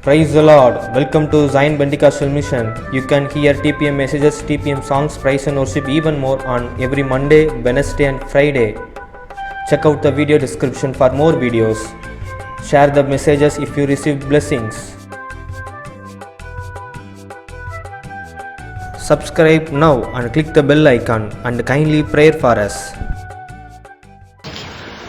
Praise the Lord. Welcome to Zion Pentecostal Mission. You can hear TPM messages, TPM songs, praise and worship even more on every Monday, Wednesday and Friday. Check out the video description for more videos. Share the messages if you receive blessings. Subscribe now and click the bell icon and kindly pray for us.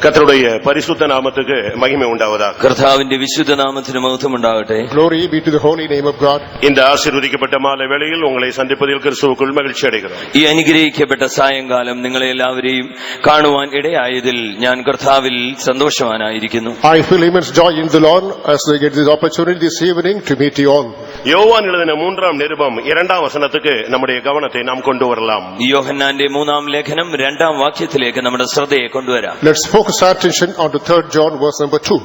கர்த்தருடைய பரிசுத்த நாமத்துக்கு மகிமை உண்டாவதாக. கர்த்தாவிന്റെ விசுத்த நாமத்திற்கு மகிமை உண்டாகட்ടെ. Glory be to the holy name of God. இந்த ஆசீர்வதிக்கப்பட்ட மாலை வேளையில் உங்களை சந்திப்பதில் கிறிஸ்துவுக்குள் மகிழ்ச்சி அடைகிறோம். ഈ അനുഗ്രഹിക്കപ്പെട്ട സായങ്കാലം നിങ്ങളെ എല്ലാവരെയും കാണുവാൻ ഇടയായതിൽ ഞാൻ കർത്താവിൽ സന്തോഷവാനായിരിക്കുന്നു. I feel immense joy in the Lord as I get this opportunity this evening to meet you all. யோவான் எழுதின 3-ாம் நிருபம் 2-ாம் வசனத்துக்கு நம்முடைய கவனத்தை நாம் கொண்டு வரலாம். യോഹന്നാന്റെ 3-ാം ലേഖനം 2-ാം വാക്യത്തിലേക്ക് നമ്മുടെ ശ്രദ്ധയെ കൊണ്ടുവരാം. Let's focus our attention on to 3 John verse number 2.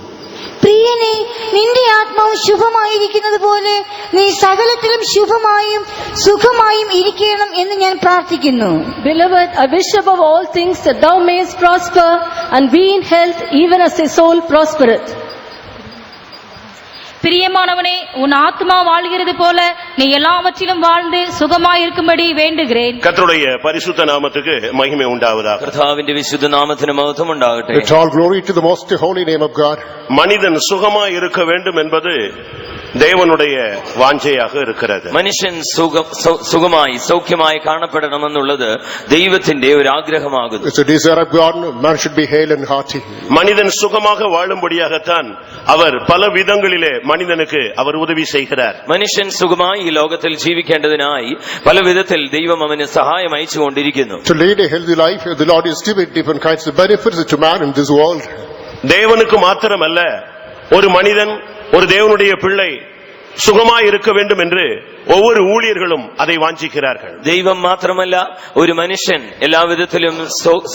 പ്രിയനേ, നിന്റെ ആത്മാവ് ശുഭമായിരിക്കുന്നത് പോലെ നീ സകലത്തിലും ശുഭമായും സുഖമായും ഇരിക്കണം എന്ന് ഞാൻ പ്രാർത്ഥിക്കുന്നു. Beloved, I wish above all things that thou mayest prosper and be in health even as thy soul prospereth. பிரியமானவனே, உன் ஆத்மா வாழ்கிறது போல நீ எல்லாவற்றிலும் வாழ்ந்து சுகமாயிருக்கும்படி வேண்டுகிறேன். கர்த்தருடைய பரிசுத்த நாமத்துக்கு மகிமை உண்டாவதாக. கர்த்தாவிന്റെ വിശുദ്ധ നാമത്തിന് മഹത്വം ഉണ്ടാകട്ടെ. Let all glory to the most holy name of God. மனிதன் சுகமாய் இருக்க வேண்டும் என்பது தேவனுடைய வாஞ்சையாக இருக்கிறது. മനുഷ്യൻ സുഖമായി സൗഖ്യമായി കാണപ്പെടണമെന്നുള്ളത് ദൈവത്തിന്റെ ഒരു ആഗ്രഹമാകുന്നു. It's a desire of God, man should be hale and hearty. மனிதன் சுகமாக வாழும்படியாகத்தான் அவர் பல விதங்களிலே மனிதனுக்கு அவர் உதவி செய்கிறார். മനുഷ്യൻ സുഖമായി ഈ ലോകത്തിൽ ജീവിക്കേണ്ടതിനായി പല വിധത്തിൽ ദൈവം അവന് സഹായം അയച്ചുകൊണ്ടിരിക്കുന്നു. To lead a healthy life, the Lord is giving different kinds of benefits to man in this world. தேவனுக்கு மாத்திரமல்ல, ஒரு மனிதன், ஒரு தேவனுடைய பிள்ளை சுகமாய் இருக்க வேண்டும் என்று ஒவ்வொரு ஊழியர்களும் அதை வாஞ்சிக்கிறார்கள். ദൈവം മാത്രമല്ല, ഒരു മനുഷ്യൻ എല്ലാവിധത്തിലും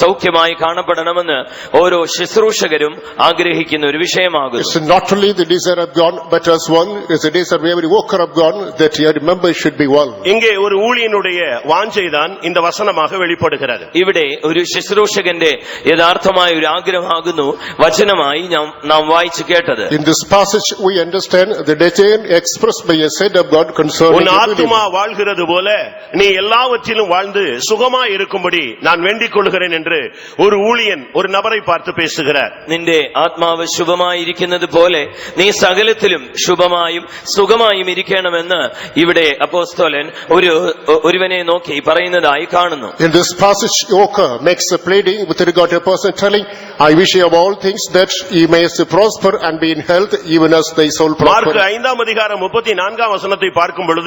സൗഖ്യമായി കാണപ്പെടണമെന്ന് ഓരോ ശുശ്രൂഷകരും ആഗ്രഹിക്കുന്ന ഒരു വിഷയമാകുന്നു. It's not only the desire of God, but as one is the desire of every worker of God that every member should be well. இங்கே ஒரு ஊழியனுடைய வாஞ்சைதான் இந்த வசனமாக வெளிப்படுகிறது. ഇവിടെ ഒരു ശുശ്രൂഷകന്റെ യഥാർത്ഥമായ ഒരു ആഗ്രഹമാകുന്നു വചനമായി നാം വായിച്ചു കേട്ടത്. In this passage we understand the desire expressed by a said of God concerning உன் ஆத்துமா வாழ்கிறது போல நீ எல்லாவற்றிலும் வாழ்ந்து சுகமாய் இருக்கும்படி நான் வேண்டிக் கொள்கிறேன் என்று ஒரு ஊழியன் ஒரு நபரை பார்த்து பேசுகிறார். നിന്റെ ആത്മാവ് ശുഭമായിരിക്കുന്നത് പോലെ നീ സകലത്തിലും ശുഭമായും സുഖമായും ഇരിക്കണമെന്ന് ഇവിടെ അപ്പോസ്തലൻ ഒരുവനെ നോക്കി പറയുന്നതായി കാണുന്നു. In this passage Yoka makes a pleading with regard to a person telling, I wish you of all things that he may prosper and be in health even as thy soul prosper. Mark 5-ாம் அதிகாரம் 34-ாம் வசனத்தை பார்க்கும் பொழுது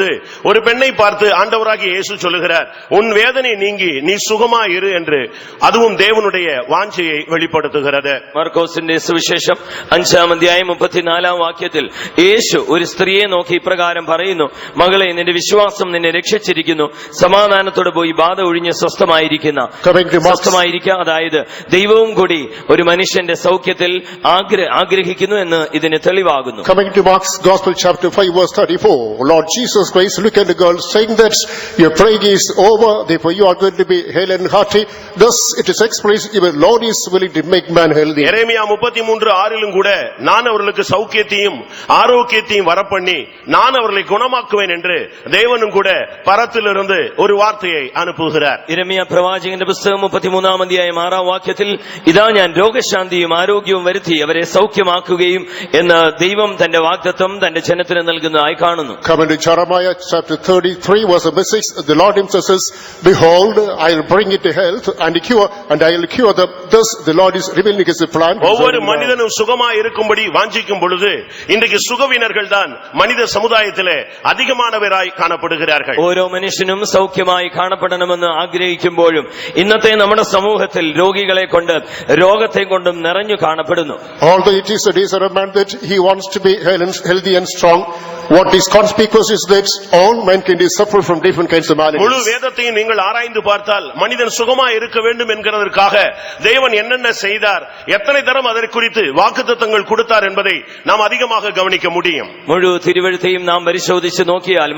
ஒரு பெண்ணை பார்த்து ஆண்டவராகிய இயேசு சொல்லுகிறார், உன் வேதனை நீங்கி நீ சுகமாய் இரு என்று. அதுவும் தேவனுடைய வாஞ்சையை வெளிப்படுத்துகிறது. മാർക്കോസിന്റെ സുവിശേഷം 5-ാം അധ്യായം 34-ാം വാക്യത്തിൽ യേശു ഒരു സ്ത്രീയെ നോക്കി ഇപ്രകാരം പറയുന്നു, മകളെ, നിന്റെ വിശ്വാസം നിന്നെ രക്ഷിച്ചിരിക്കുന്നു, സമാധാനത്തോടെ പോയി ബാധ ഒഴിഞ്ഞ് സ്വസ്ഥമായിരിക്കുക. അതായത് ദൈവവും കൂടി ഒരു മനുഷ്യന്റെ സൗഖ്യത്തിൽ ആഗ്രഹിക്കുന്നു എന്ന് ഇതിന് തെളിവാകുന്നു. Coming to Mark's Gospel chapter 5 verse 34, Lord Jesus Christ look at the girl saying that your plague is over, therefore you are going to be hale and hearty. Thus it is expressed, even Lord is willing to make man healthy. எரேமியா 33:6 கூட நான் அவர்களுக்கு சௌக்கியத்தையும் ஆரோக்கியத்தையும் வரப்பண்ணி நான் அவர்களை குணமாக்குவேன் என்று தேவனும் கூட பரத்திலிருந்து ஒரு வார்த்தையை அனுப்புகிறார். യെരമ്യാ പ്രവാചകന്റെ പുസ്തകം 33-ാം അധ്യായം 6-ാം വാക്യത്തിൽ ഇതാ ഞാൻ രോഗശാന്തിയും ആരോഗ്യവും വരുത്തി അവരെ സൗഖ്യമാക്കുകയും എന്ന് ദൈവം തന്റെ വാഗ്ദത്തം തന്റെ ജനത്തിന് നൽകുന്നതായി കാണുന്നു. Coming to Jeremiah chapter 33 verse 6, the Lord himself says, behold, I will bring it to health and cure, and I will cure them. Thus the Lord is revealing his plan. ஒவ்வொரு மனிதனும் சுகமாய் இருக்கும்படி வாஞ்சிக்கும் பொழுது இன்றைக்கு சுகவீனர்கள் தான் மனித சமுதாயத்திலே அதிகமானவராய் காணப்படுகிறார்கள். ഓരോ മനുഷ്യനും സൗഖ്യമായി കാണപ്പെടണമെന്ന് ആഗ്രഹിക്കുമ്പോഴും ഇന്നത്തെ നമ്മുടെ സമൂഹത്തിൽ രോഗികളെ കൊണ്ട് രോഗത്തെ കൊണ്ടും നിറഞ്ഞു കാണപ്പെടുന്നു. Although it is a desire of man that he wants to be healthy and strong, what is conspicuous is that all mankind is suffer from different kinds of முழு maladies. வேதத்தையும் நீங்கள் ஆராய்ந்து பார்த்தால் மனிதன் சுகமா இருக்க வேண்டும் என்கிறதற்காக தேவன் என்னென்ன செய்தார், எத்தனை தரம் அதை குறித்து வாக்குத்தத்தங்கள் கொடுத்தார் என்பதை நாம் அதிகமாக கவனிக்க முடியும். മുഴു തിരുവഴുത്തെയും നാം പരിശോധിച്ച് നോക്കിയാൽ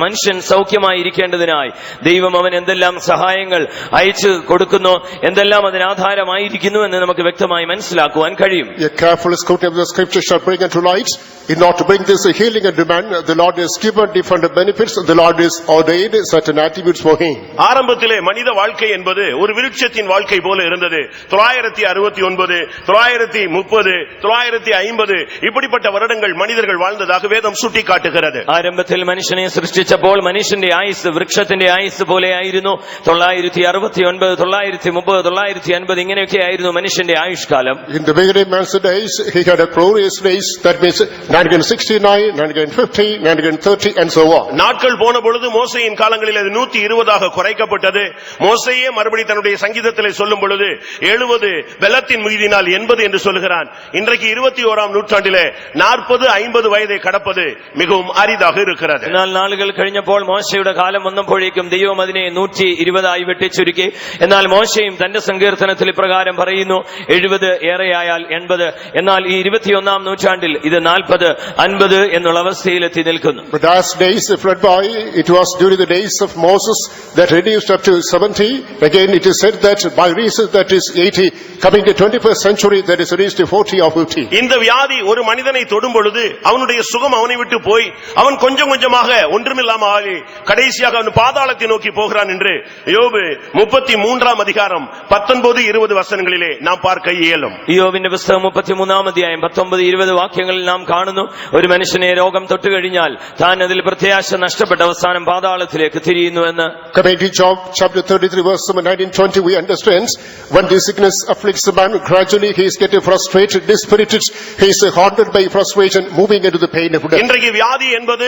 മനുഷ്യൻ സൗഖ്യമായിരിക്കേണ്ടതിനായി ദൈവം അവൻ എന്തെല്ലാം സഹായങ്ങൾ അയച്ചു കൊടുക്കുന്നു, എന്തെല്ലാം അതിന് ആധാരമായിരിക്കുന്നു എന്ന് നമുക്ക് വ്യക്തമായി മനസ്സിലാക്കുവാൻ കഴിയും. A careful scrutiny of the scripture shall bring unto light. In order to bring this healing and demand, the Lord has given different benefits. The Lord has ordained certain attributes for him. ஆரம்பத்திலே மனித வாழ்க்கை என்பது ஒரு விருட்சத்தின் வாழ்க்கை போல இருந்தது. 969, 930, 950 இப்படிப்பட்ட வருடங்கள் மனிதர்கள் வாழ்ந்ததாக வேதம் சுட்டிக்காட்டுகிறது. ആരംഭത്തിൽ മനുഷ്യനെ സൃഷ്ടിച്ചപ്പോൾ മനുഷ്യന്റെ ആയുസ് വൃക്ഷത്തിന്റെ ആയുസ് പോലെയായിരുന്നു. 969, 930, 950 ഇങ്ങനെയൊക്കെ ആയിരുന്നു മനുഷ്യന്റെ ആയുഷ്കാലം. In the beginning man's days, he had a glorious days. That means 969, 950, 930 and so on. நாட்கள் போன பொழுது மோசேயின் காலங்களில் அது 120 குறைக்கப்பட்டது. மோசேயே மறுபடி தன்னுடைய சங்கீதத்திலே சொல்லும் பொழுது 70 பலத்தின் மீதினால் 80 என்று சொல்கிறான். இன்றைக்கு 21ஆம் நூற்றாண்டிலே 40, 50 வயதை கடப்பது மிகவும் அரிதாக இருக்கிறது. എന്നാൽ നാളുകൾ കഴിഞ്ഞപ്പോൾ മോശയുടെ കാലം വന്നപ്പോഴേക്കും ദൈവം അതിനെ 120 വെട്ടിച്ചുരുക്കി. എന്നാൽ മോശയും തന്റെ സങ്കീർത്തനത്തിൽ ഇപ്രകാരം പറയുന്നു, 70 ഏറെയായാൽ 80. എന്നാൽ ഈ 21ആം നൂറ്റാണ്ടിൽ ഇത് 40, 50 എന്നുള്ള അവസ്ഥയിലെത്തി നിൽക്കുന്നു. But as days fled by, it was during the days of Moses that reduced up to 70. Again it is said that by reason that is 80, coming to 21st century that is reached to 40 or 50. இந்த வியாதி ஒரு மனிதனை தொடும் பொழுது அவனுடைய சுகம் அவனை விட்டு போய் அவன் கொஞ்சம் கொஞ்சமாக ஒன்றுமில்லாம ஆகி கடைசியாக அவன் பாதாளத்தை நோக்கி போகிறான் என்று யோபு 33ஆம் அதிகாரம் 19, 20 வசனங்களிலே நாம் பார்க்க இயலும். യോബിന്റെ പുസ്തകം 33ആം അധ്യായം 19, 20 വാക്യങ്ങളിൽ നാം കാണുന്നു, ഒരു മനുഷ്യനെ രോഗം തൊട്ടുകഴിഞ്ഞാൽ താൻ അതിൽ പ്രത്യാശ നഷ്ടപ്പെട്ട അവസാനം പാതാളത്തിലേക്ക് തിരിയുന്നു എന്ന്. Coming to Job chapter 33 verse 19-20, we understand when this sickness afflicts a man, gradually he is getting frustrated, dispirited, he is haunted by frustration, moving into the pain of death. இன்றைக்கு வியாதி என்பது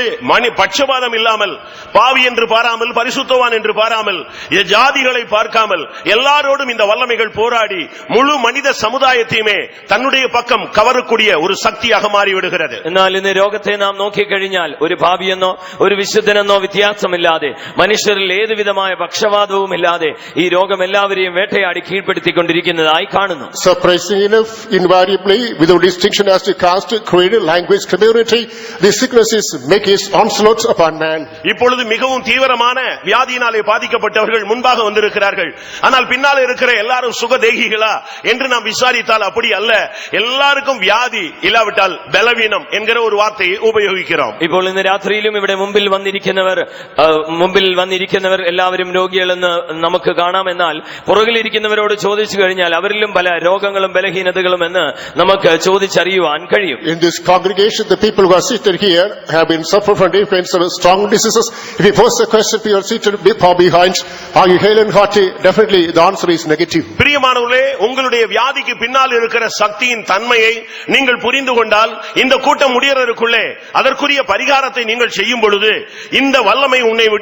பட்சபாதம் இல்லாமல், பாவி என்று பாராமல், பரிசுத்தவான் என்று பாராமல், ஜாதிகளை பார்க்காமல் எல்லாரோடும் இந்த வல்லமைகள் போராடி முழு மனித சமுதாயத்தையுமே தன்னுடைய பக்கம் கவரக்கூடிய ஒரு சக்தியாக மாறிவிடுகிறது. എന്നാൽ ഇന്ന് രോഗത്തെ നാം നോക്കിക്കഴിഞ്ഞാൽ ഒരു ഭാവിയെന്നോ ഒരു വിശുദ്ധനെന്നോ വ്യത്യാസമില്ലാതെ, മനുഷ്യരിൽ ഏതുവിധമായ പക്ഷപാതവും ഇല്ലാതെ ഈ രോഗം എല്ലാവരെയും വേട്ടയാടി കീഴ്പ്പെടുത്തിക്കൊണ്ടിരിക്കുന്നതായി കാണുന്നു. Surprisingly enough, invariably, without distinction as to caste, creed, language, community, the sicknesses make its onslaught upon man. இப்பொழுது மிகவும் தீவிரமான வியாதியினாலே பாதிக்கப்பட்டவர்கள் முன்பாக வந்திருக்கிறார்கள். ஆனால் பின்னால் இருக்கிற எல்லாரும் சுகதேகிகளா என்று நாம் விசாரித்தால் அப்படி அல்ல. எல்லாருக்கும் வியாதி இல்லாவிட்டால் பலவீனம் என்கிற ஒரு வார்த்தையை உபயோகிக்கிறோம். ഇപ്പോൾ ഇന്ന് രാത്രിയിലും ഇവിടെ മുമ്പിൽ വന്നിരിക്കുന്നവർ എല്ലാവരും രോഗികളെന്ന് നമുക്ക് കാണാം. എന്നാൽ പുറകിലിരിക്കുന്നവരോട് ചോദിച്ചു കഴിഞ്ഞാൽ അവരിലും പല രോഗങ്ങളും ബലഹീനതകളും എന്ന് നമുക്ക് ചോദിച്ചറിയുവാൻ കഴിയും. In this congregation, the people who are seated here have been suffering from different kinds of strong diseases. If you pose the question to your seated far behind, are you hale and hearty? Definitely the answer is negative. பிரியமானவர்களே, உங்களுடைய வியாதிக்கு பின்னால் இருக்கிற சக்தியின் தன்மையை நீங்கள் புரிந்து கொண்டால், இந்த கூட்டம் முடியறதுக்குள்ளே அதற்குரிய பரிகாரத்தை நீங்கள் செய்யும் பொழுது இந்த வல்லமை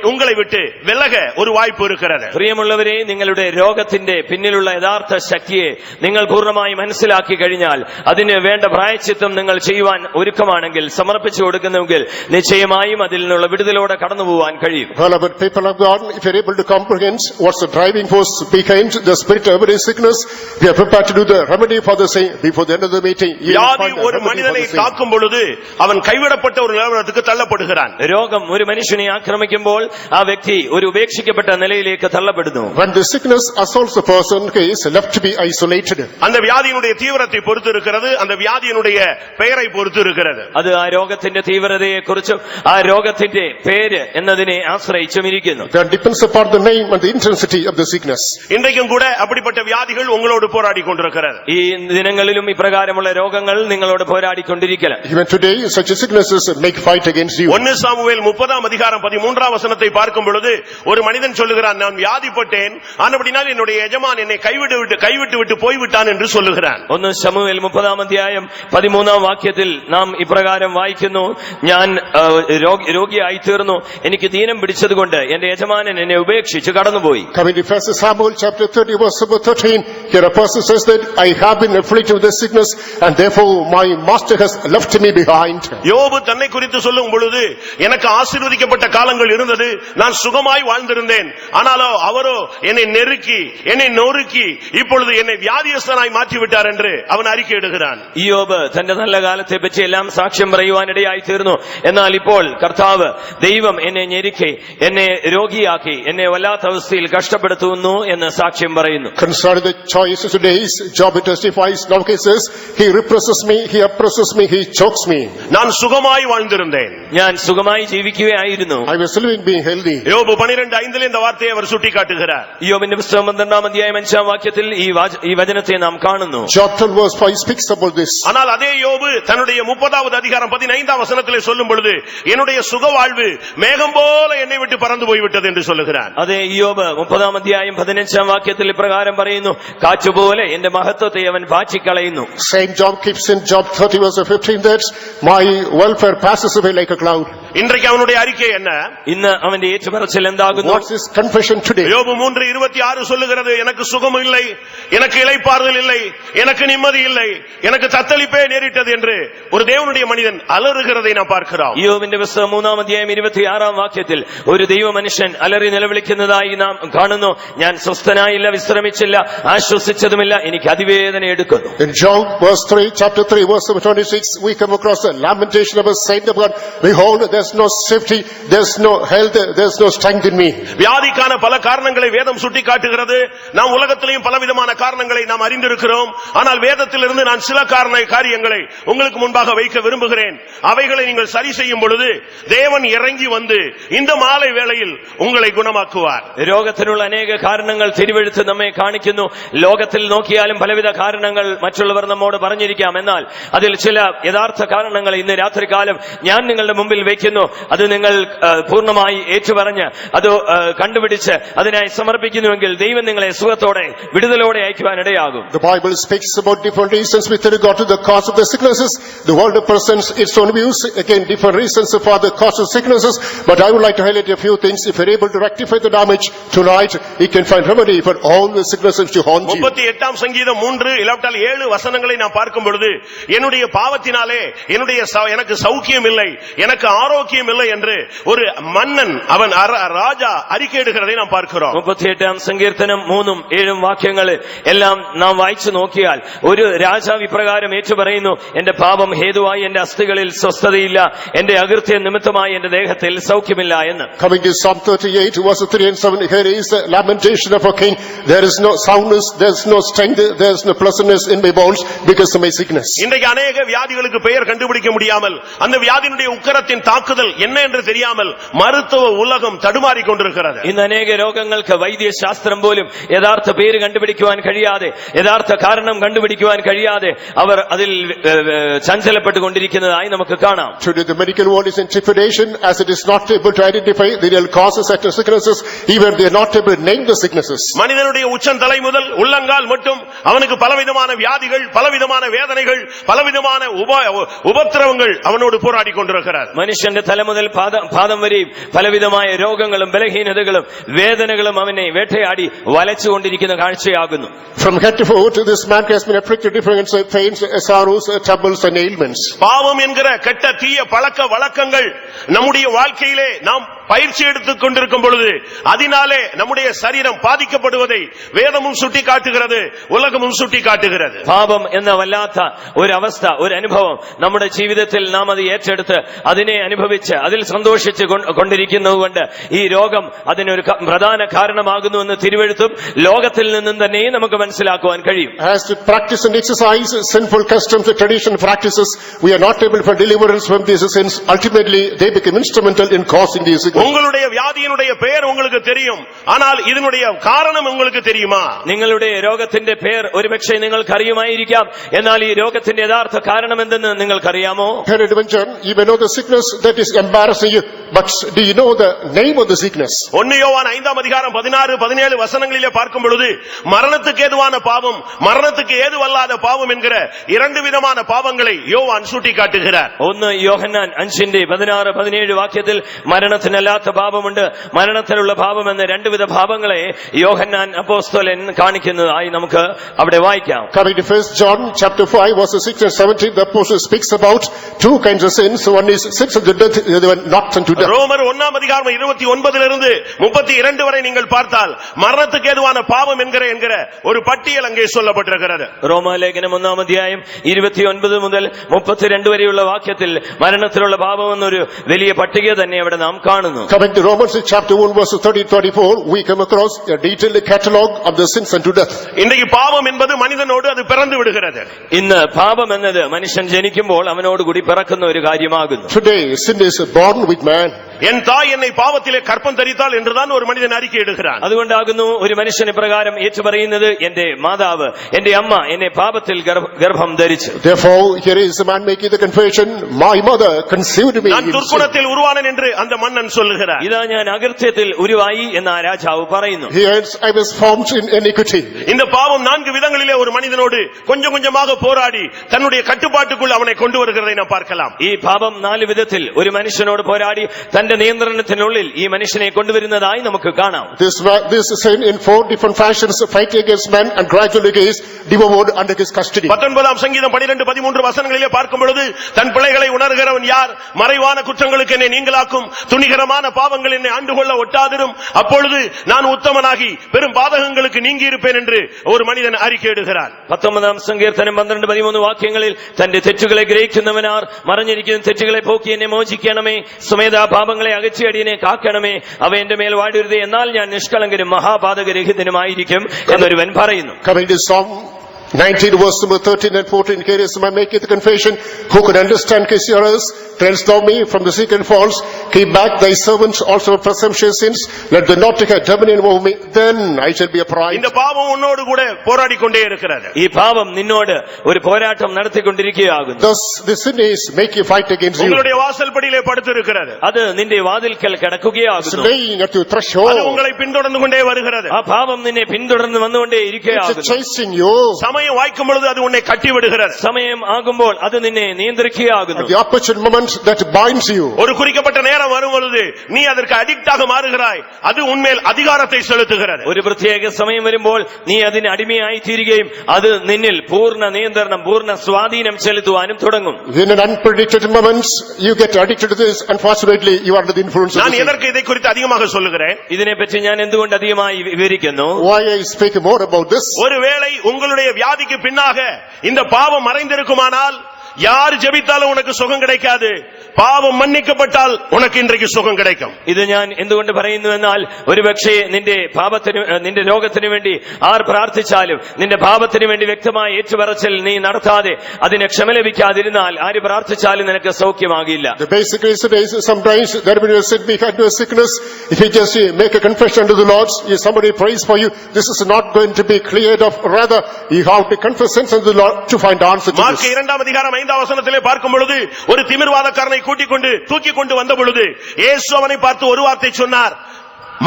உங்களை விட்டு விலக ஒரு வாய்ப்பு இருக்கிறது. പ്രിയമുള്ളവരെ, നിങ്ങളുടെ രോഗത്തിന്റെ പിന്നിലുള്ള യഥാർത്ഥ ശക്തിയെ നിങ്ങൾ പൂർണ്ണമായി മനസ്സിലാക്കി കഴിഞ്ഞാൽ അതിന് വേണ്ട പ്രായശ്ചിത്തം നിങ്ങൾ ചെയ്യുവാൻ ഒരുക്കമാണെങ്കിൽ, സമർപ്പിച്ചു കൊടുക്കുന്നുവെങ്കിൽ നിശ്ചയമായും അതിൽ നിന്നുള്ള വിടുതലോടെ കടന്നുപോകാൻ കഴിയും. Beloved people of God, if you are able to comprehend what's the driving force behind the spirit of every sickness, we are prepared to do the remedy for the same before the end of the meeting. வியாதி ஒரு மனிதனை தாக்கும் பொழுது அவன் கைவிடப்பட்ட ஒரு நிலவரத்துக்கு தள்ளப்படுகிறான். രോഗം ഒരു മനുഷ്യനെ ആക്രമിക്കുമ്പോൾ ആ വ്യക്തി ഒരു ഉപേക്ഷിക്കപ്പെട്ട നിലയിലേക്ക് തള്ളപ്പെടുന്നു. When the sickness assaults a person, he is left to be isolated. அந்த வியாதியினுடைய தீவிரத்தை பொறுத்து இருக்கிறது, அந்த வியாதியினுடைய பெயரை பொறுத்து இருக்கிறது. അത് ആ രോഗത്തിന്റെ തീവ്രതയെ കുറിച്ചും ആ രോഗത്തിന്റെ പേര് എന്നതിനെ ആശ്രയിച്ചും ഇരിക്കുന്നു. That depends upon the name and the intensity of the sickness. இன்றைக்கும் கூட அப்படிப்பட்ட வியாதிகள் உங்களோடு போராடி கொண்டிருக்கிறது. ഈ ദിനങ്ങളിലും ഇപ്രകാരമുള്ള രോഗങ്ങൾ നിങ്ങളോട് പോരാടിക്കൊണ്ടിരിക്കലാണ്. Even today, such sicknesses make fight against you. 1 Samuel 30ஆம் அதிகாரம் 13ஆம் வசனத்தை பார்க்கும் பொழுது ஒரு மனிதன் சொல்லுகிறான், நான் வியாதிப்பட்டேன், ஆனபடியால் என்னுடைய எஜமான் என்னை கைவிட்டு விட்டு போய்விட்டான் என்று சொல்லுகிறான். 1 ശമൂവേൽ 30ആം അധ്യായം 13ആം വാക്യത്തിൽ നാം ഇപ്രകാരം വായിക്കുന്നു, ഞാൻ രോഗിയായി തീർന്നു, എനിക്ക് ദീനം പിടിച്ചതുകൊണ്ട് എന്റെ യജമാനൻ എന്നെ ഉപേക്ഷിച്ച് കടന്നുപോയി. Coming to 1 Samuel chapter 30 verse 13, here a person says that I have been afflicted with this sickness and therefore my master has left me behind. யோபு தன்னை குறித்து சொல்லும் பொழுது எனக்கு ஆசீர்வதிக்கப்பட்ட காலங்கள் இருந்தது, நான் சுகமாய் வாழ்ந்திருந்தேன். ஆனாலோ அவரோ என்னை நெருக்கி என்னை நொறுக்கி இப்பொழுது என்னை வியாதியஸ்தனாய் മാറ്റിவிட்டார் என்று അവൻ അറിയിടുகிறான். ഇയ്യോബ് തന്റെ നല്ല കാലത്തെ പറ്റി എല്ലാം സാക്ഷ്യം പറയുവാനിടയായി തീർന്നു. എന്നാൽ ഇപ്പോൾ കർത്താവ് ദൈവം എന്നെ ഞെരുക്കി എന്നെ രോഗിയാക്കി എന്നെ വല്ലാത്ത അവസ്ഥയിൽ കഷ്ടപ്പെടുത്തുന്നു എന്ന് സാക്ഷ്യം പറയുന്നു. Concerning the choices of days, Job testifies, now he says, he represses me, he oppresses me, he chokes me. நான் சுகமாய் வாழ்ந்திருந்தேன், ഞാൻ സുഖമായി ജീവിക്കുകയായിരുന്നു. I was living being healthy. யோபு 12:5 இந்த வார்த்தையை அவர் சுட்டிக்காட்டுகிறார். ഇയ്യോബിന്റെ പുസ്തകം 12-ാം അധ്യായം 5-ാം വാക്യത്തിൽ ഈ വചനത്തെ നാം കാണുന്നു. Job 12 verse 5 speaks about this. ஆனால் அதே யோபு தன்னுடைய 30வது அதிகாரம் 15ஆம் வசனத்திலே சொல்லும் பொழுது என்னுடைய சுகவாழ்வு மேகம் போல என்னை விட்டு பறந்து போய்விட்டது என்று சொல்லுகிறார். അതെ, ഇയ്യോബ് 30-ാം അധ്യായം 15-ാം വാക്യത്തിൽ ഇപ്രകാരം പറയുന്നു, കാറ്റുപോലെ എന്റെ മഹത്വത്തെ അവൻ പാച്ചിക്കളയുന്നു. Same Job keeps in Job 30 verse 15 that my welfare passes away like a cloud. இன்றைக்கு அவனுடைய அறிக்கை என்ன? ഇന്ന് അവന്റെ ഏറ്റുപറച്ചിൽ എന്താകുന്നു? What's his confession today? யோபு 3:26 சொல்லுகிறது, எனக்கு சுகம் இல்லை, எனக்கு இளைப்பாறுதல் இல்லை, எனக்கு நிம்மதி இல்லை, எனக்கு தத்தளிப்பே நேரிட்டது என்று ஒரு தேவனுடைய மனிதன் அலறுகிறதை நாம் பார்க்கிறோம். ഇയ്യോബിന്റെ പുസ്തകം 3-ാം അധ്യായം 26-ാം വാക്യത്തിൽ ഒരു ദൈവ മനുഷ്യൻ അലറി നിലവിളിക്കുന്നതായി നാം കാണുന്നു. ഞാൻ സ്വസ്ഥനായില്ല, വിശ്രമിച്ചില്ല, ആശ്വസിച്ചതുമില്ല, എനിക്ക് അതിവേദന എടുക്കുന്നു. In Job verse 3, chapter 3 verse 26, we come across the lamentation of a saint of God. Behold, there's no safety, there's no health, there's no strength in me. வியாதிக்கான பல காரணங்களை வேதம் சுட்டி காட்டுகிறது. நாம் உலகத்திலேயும் பலவிதமான காரணங்களை நாம் அறிந்திருக்கிறோம். ஆனால் வேதத்திலிருந்து நான் சில காரியங்களை உங்களுக்கு முன்பாக வைக்க விரும்புகிறேன். அவைகளை நீங்கள் சரி செய்யும் பொழுது தேவன் இறங்கி வந்து இந்த மாலை வேளையில் உங்களை குணமாக்குவார். രോഗത്തിനുള്ള അനേക കാരണങ്ങൾ തിരുവെഴുത്ത് നമ്മെ കാണിക്കുന്നു. ലോകത്തിൽ നോക്കിയാലും പലവിധ കാരണങ്ങൾ മറ്റുള്ളവർ നമ്മോട് പറഞ്ഞിരിക്കാം. എന്നാൽ അതിൽ ചില യഥാർത്ഥ കാരണങ്ങൾ ഇന്ന് രാത്രികാലം ഞാൻ നിങ്ങളുടെ മുമ്പിൽ വയ്ക്കുന്നു. അത് നിങ്ങൾ പൂർണ്ണമായി ഏറ്റുപറഞ്ഞ് അത് കണ്ടുപിടിച്ച് അതിനായി സമർപ്പിക്കുന്നുവെങ്കിൽ ദൈവം നിങ്ങളെ സുഖത്തോടെ വിടുതലോടെ അയക്കുവാൻ ഇടയാകും. The Bible speaks about different reasons with regard to the cause of the sicknesses. The world presents its own views, again different reasons for the cause of sicknesses. But I would like to highlight a few things. If you're able to rectify the damage tonight, you can find remedy for all the sicknesses to haunt you. 38ஆம் சங்கீதம் 3 இல்லாவிட்டால் 7 வசனங்களை நாம் பார்க்கும் பொழுது என்னுடைய பாவத்தினாலே எனக்கு சௌக்கியம் இல்லை, எனக்கு ஆரோக்கியம் இல்லை என்று ஒரு மன்னன் அவன் ராஜா அறிக்கையிடுகிறதை நாம் பார்க்கிறோம். 38-ാം സങ്കീർത്തനം 3-7 വാക്യങ്ങൾ എല്ലാം നാം വായിച്ചു നോക്കിയാൽ ഒരു രാജാവ് ഇപ്രകാരം ഏറ്റുപറയുന്നു, എന്റെ പാപം ഹേതുവായി എന്റെ അസ്ഥികളിൽ സ്വസ്ഥതയില്ല, എന്റെ അകൃത്യ നിമിത്തമായി എന്റെ ദേഹത്തിൽ സൗഖ്യമില്ല എന്ന്. Coming to Psalm 38 verse 3 and 7, here is the lamentation of a king. There is no soundness, there is no strength, there is no pleasantness in my bones because of my sickness. இன்றைக்கு अनेक வியாதிகளுக்கு பெயர் கண்டுபிடிக்க முடியாமல், அந்த வியாதியினுடைய உக்கிரத்தின் தாக்குதல் என்ன என்று தெரியாமல் மருத்துவ உலகம் தடுமாறி கொண்டிருக்கிறது. ഇന്ന് അനേക രോഗങ്ങൾക്ക് വൈദ്യശാസ്ത്രം പോലും യഥാർത്ഥ പേര് കണ്ടുപിടിക്കുവാൻ കഴിയാതെ, യഥാർത്ഥ കാരണം കണ്ടുപിടിക്കുവാൻ കഴിയാതെ അവർ അതിൽ ചഞ്ചലപ്പെട്ടുകൊണ്ടിരിക്കുന്നതായി നമുക്ക് കാണാം. Today the medical world is in trepidation as it is not able to identify the real causes of certain sicknesses, even they are not able to name the sicknesses. மனிதனுடைய உச்சந்தலை முதல் உள்ளங்கால் மட்டும் அவனுக்கு பலவிதமான வியாதிகள், பலவிதமான வேதனைகள், பலவிதமான உபத்திரவங்கள் அவனோடு போராடி கொண்டிருக்கிறார். മനുഷ്യന്റെ തല മുതൽ പാദം വരെയും പലവിധമായ രോഗങ്ങളും ബലഹീനതകളും വേദനകളും അവനെ വേട്ടയാടി വലച്ചുകൊണ്ടിരിക്കുന്ന കാഴ്ചയാകുന്നു. From head to foot, this man has been afflicted different pains, sorrows, troubles and ailments. பாவம் என்கிற கெட்ட தீய பழக்க வழக்கங்கள் நம்முடைய வாழ்க்கையிலே நாம் பயிற்சி எடுத்துக் கொண்டிருக்கும் பொழுது அதனாலே நம்முடைய சரீரம் பாதிக்கப்படுவதை வேதமும் சுட்டி காட்டுகிறது, உலகமும் சுட்டி காட்டுகிறது. പാപം എന്ന വല്ലാത്ത ഒരു അവസ്ഥ, ഒരു അനുഭവം നമ്മുടെ ജീവിതത്തിൽ നാം അത് ഏറ്റെടുത്ത് അതിനെ അനുഭവിച്ച് അതിൽ സന്തോഷിച്ച് കൊണ്ടിരിക്കുന്നതുകൊണ്ട് ഈ രോഗം അതിനൊരു പ്രധാന കാരണമാകുന്നുവെന്ന് തിരുവെഴുത്തും ലോകത്തിൽ നിന്നും തന്നെ നമുക്ക് മനസ്സിലാക്കുവാൻ കഴിയും. As to practice and exercise sinful customs and traditional practices, we are not able for deliverance from these sins. Ultimately, they become instrumental in causing these sicknesses. உங்களுடைய வியாதியினுடைய பெயர் உங்களுக்கு தெரியும், ஆனால் இதனுடைய காரணம் உங்களுக்கு தெரியுமா? നിങ്ങളുടെ രോഗത്തിന്റെ പേർ ഒരുപക്ഷെ നിങ്ങൾക്ക് അറിയുമായിരിക്കാം, എന്നാൽ ഈ രോഗത്തിന്റെ യഥാർത്ഥ കാരണം എന്തെന്ന് നിങ്ങൾക്കറിയാമോ? You may know the sickness that is embarrassing you, but do you know the name of the sickness? 1 யோவான் 5ஆம் அதிகாரம் 16-17 வசனங்களிலே பார்க்கும் பொழுது மரணத்துக்கு ஏதுவான பாவம், மரணத்துக்கு ஏதுவல்லாத பாவம் என்கிற இரண்டு விதமான பாவங்களை யோவான் சுட்டி காட்டுகிறார். 1 യോഹന്നാൻ 5-ന്റെ 16-17 വാക്യത്തിൽ മരണത്തിനല്ല മരണമല്ലാത്ത പാപമുണ്ട്, മരണത്തിലുള്ള പാപമെന്ന് രണ്ടുവിധ പാപങ്ങളെ യോഹന്നാൻ അപ്പോസ്തലൻ കാണിക്കുന്നതായി നമുക്ക് അവിടെ വായിക്കാം. Coming to 1 John chapter 5 verses 6 and 17, the apostle speaks about two kinds of sins. One is sins unto death, the other one not unto death. ரோமர் 1 29 32 வரை நீங்கள் பார்த்தால் மரணத்துக்கு ஏதுவான பாவம் என்கிற ஒரு பட்டியல் அங்கே சொல்லப்பட்டிருக்கிறது. റോമാലേഖനം 1 മുതൽ 32 വരെയുള്ള വാക്യത്തിൽ മരണത്തിലുള്ള പാപം എന്നൊരു വലിയ പട്ടിക തന്നെ അവിടെ നാം കാണുന്നു. Coming to Romans chapter 1 verses 30-34, we come across a detailed catalogue of the sins unto death. இன்றைக்கு பாவம் என்பது மனிதனோடு அது பிறந்து விடுகிறது. ഇന്ന് പാപം എന്നത് മനുഷ്യൻ ജനിക്കുമ്പോൾ അവനോടുകൂടി പിറക്കുന്ന ഒരു കാര്യമാകുന്നു. Today sin is born with man. என் தாய் என்னை பாவத்திலே கற்பம் தரித்தாள் என்றுதான் ஒரு மனிதன் அறிக்கை எடுக்கிறான். അതുകൊണ്ടാകുന്നു ഒരു മനുഷ്യൻ ഇപ്രകാരം ഏറ്റുപറയുന്നത്, എന്റെ മാതാവ്, എന്റെ അമ്മ എന്നെ പാപത്തിൽ ഗർഭം ധരിച്ചു. Therefore here is a man making the confession, my mother conceived me. நான் துர்க்குணத்தில் உருவானேன் என்று அந்த மன்னன் சொல்லுகிறார். ഇതാ ഞാൻ അകൃത്യത്തിൽ ഉരുവായി എന്ന രാജാവ് പറയുന്നു. He adds, I was formed in iniquity. இந்த பாவம் 4 விதங்களிலே ஒரு மனிதனோடு கொஞ்சம் கொஞ்சமாக போராடி தன்னுடைய கட்டுப்பாட்டுக்குள் அவனை கொண்டு வருகிறதை நாம் பார்க்கலாம். ഈ പാപം 4 വിധത്തിൽ ഒരു മനുഷ്യനോട് പോരാടി തന്റെ നിയന്ത്രണത്തിനുള്ളിൽ ഈ മനുഷ്യനെ കൊണ്ടുവരുന്നതായി നമുക്ക് കാണാം. This sin in 4 different fashions fight against man and gradually is devoured under his custody. 19 சங்கீதம் 12-13 வசனங்களிலே பார்க்கும் பொழுது தன் பிள்ளைகளை உணர்கிறவன் யார்? மறைவான குற்றங்களுக்கு என்னை நீங்களாக்கும், துணிகரமான பாவங்கள் என்னை ஆண்டுகொள்ள ஒட்டாதிரும், அப்பொழுது நான் உத்தமனாகி பெரும் பாதகங்களுக்கு நீங்கி இருப்பேன் என்று ஒரு மனிதன் அறிக்கையிடுகிறார். 19 സങ്കീർത്തനം 12-13 വാക്യങ്ങളിൽ തന്റെ തെറ്റുകളെ ഗ്രഹിക്കുന്നവനാർ, മറഞ്ഞിരിക്കുന്ന തെറ്റുകളെ പോക്കി എന്നെ മോചിക്കണമേ, സ്വമേധാ പാപങ്ങളെ അകറ്റി അടിയനെ കാക്കണമേ, അവ എന്റെ മേൽ വാഴരുത്, എന്നാൽ ഞാൻ നിഷ്കളങ്കനും മഹാപാതകരഹിതനുമായിരിക്കും എന്നൊരുവൻ പറയുന്നു. Coming to Psalm 19 verse number 13 and 14, here is my making the confession, who could understand his errors? Transform me from the secret faults, keep back thy servants also of presumptuous sins, let them not take a dominion over me, then I shall be upright. இந்த பாவம் உன்னோடு கூட போராடி கொண்டே இருக்கிறது. ഈ പാപം നിന്നോട് ഒരു പോരാട്ടം നടത്തിക്കൊണ്ടിരിക്കുകയാകുന്നു. Thus the sin is make you fight against you. உங்களுடைய வாசல்படியிலே படுத்திருக்கிறது. അത് നിന്റെ വാതിൽക്കൽ കിടക്കുകയാകുന്നു. Slaying at your threshold. அது உங்களை பின்தொடர்ந்து கொண்டே வருகிறது. ആ പാപം നിന്നെ പിന്തുടർന്ന് വന്നുകൊണ്ടേ ഇരിക്കുകയാകുന്നു. It's chasing you. സമയം വായിക്കും பொழுது அது உன்னை கட்டி விடுகிறது. സമയം ആകുമ്പോൾ അത് നിന്നെ നിയന്ത്രിക്കുകയാകുന്നു. At the opportune moment that binds you. ஒரு குறிக்கப்பட்ட நேரம் வரும் பொழுது நீ அதற்கு அடிக்டாக மாறுகிறாய், அது உன்மேல் அதிகாரத்தை செலுத்துகிறது. ഒരു പ്രത്യേക സമയം വരുമ്പോൾ നീ അതിന് അടിമയായി തീരുകയും അത് നിന്നിൽ പൂർണ്ണ നിയന്ത്രണം, പൂർണ്ണ സ്വാധീനം ചെലുത്തുവാനും തുടങ്ങും. In an unpredicted moment you get addicted to this, unfortunately you are under the influence of நான் sin. எதற்கு இதை குறித்து அதிகமாக சொல்லுகிறேன்? ഇതിനെപ്പറ്റി ഞാൻ എന്തുകൊണ്ട് അധികമായി വിവരിക്കുന്നു? Why I speak more about this? ஒருவேளை உங்களுடைய வியாதிக்கு பின்னாக இந்த பாவம் மறைந்திருக்குமானால் யார் ஜெபித்தாலும் உனக்கு சுகம் கிடைக்காது. பாவம் மன்னிக்கப்பட்டால் உனக்கு இன்றைக்கு சுகம் கிடைக்கும். ഇത് ഞാൻ എന്തുകൊണ്ട് പറയുന്നു എന്നാൽ, ഒരുപക്ഷേ നിന്റെ രോഗത്തിന് വേണ്ടി ആർ പ്രാർത്ഥിച്ചാലും നിന്റെ പാപത്തിന് വേണ്ടി വ്യക്തമായ ഏറ്റുപറച്ചിൽ നീ നടത്താതെ അതിനെ ക്ഷമ ലഭിക്കാതിരുന്നാൽ ആര് പ്രാർത്ഥിച്ചാലും നിനക്ക് സൗഖ്യമാകില്ല. The basic reason is sometimes that when you sit behind your sickness, if you just make a confession to the Lord, if somebody prays for you, this is not going to be cleared of. Rather, you have to confess sins unto the Lord to find answer to mark this. 2 அதிகாரம் 5 வசனத்திலே பார்க்கும் பொழுது ஒரு திமிர்வாதக்காரனை கூட்டிக் கொண்டு தூக்கி கொண்டு வந்த பொழுது இயேசு அவனை பார்த்து ஒரு வார்த்தை சொன்னார்,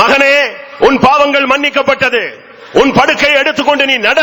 மகனே உன் பாவங்கள் மன்னிக்கப்பட்டது, உன் படுக்கையை எடுத்துக்கொண்டு நீ நட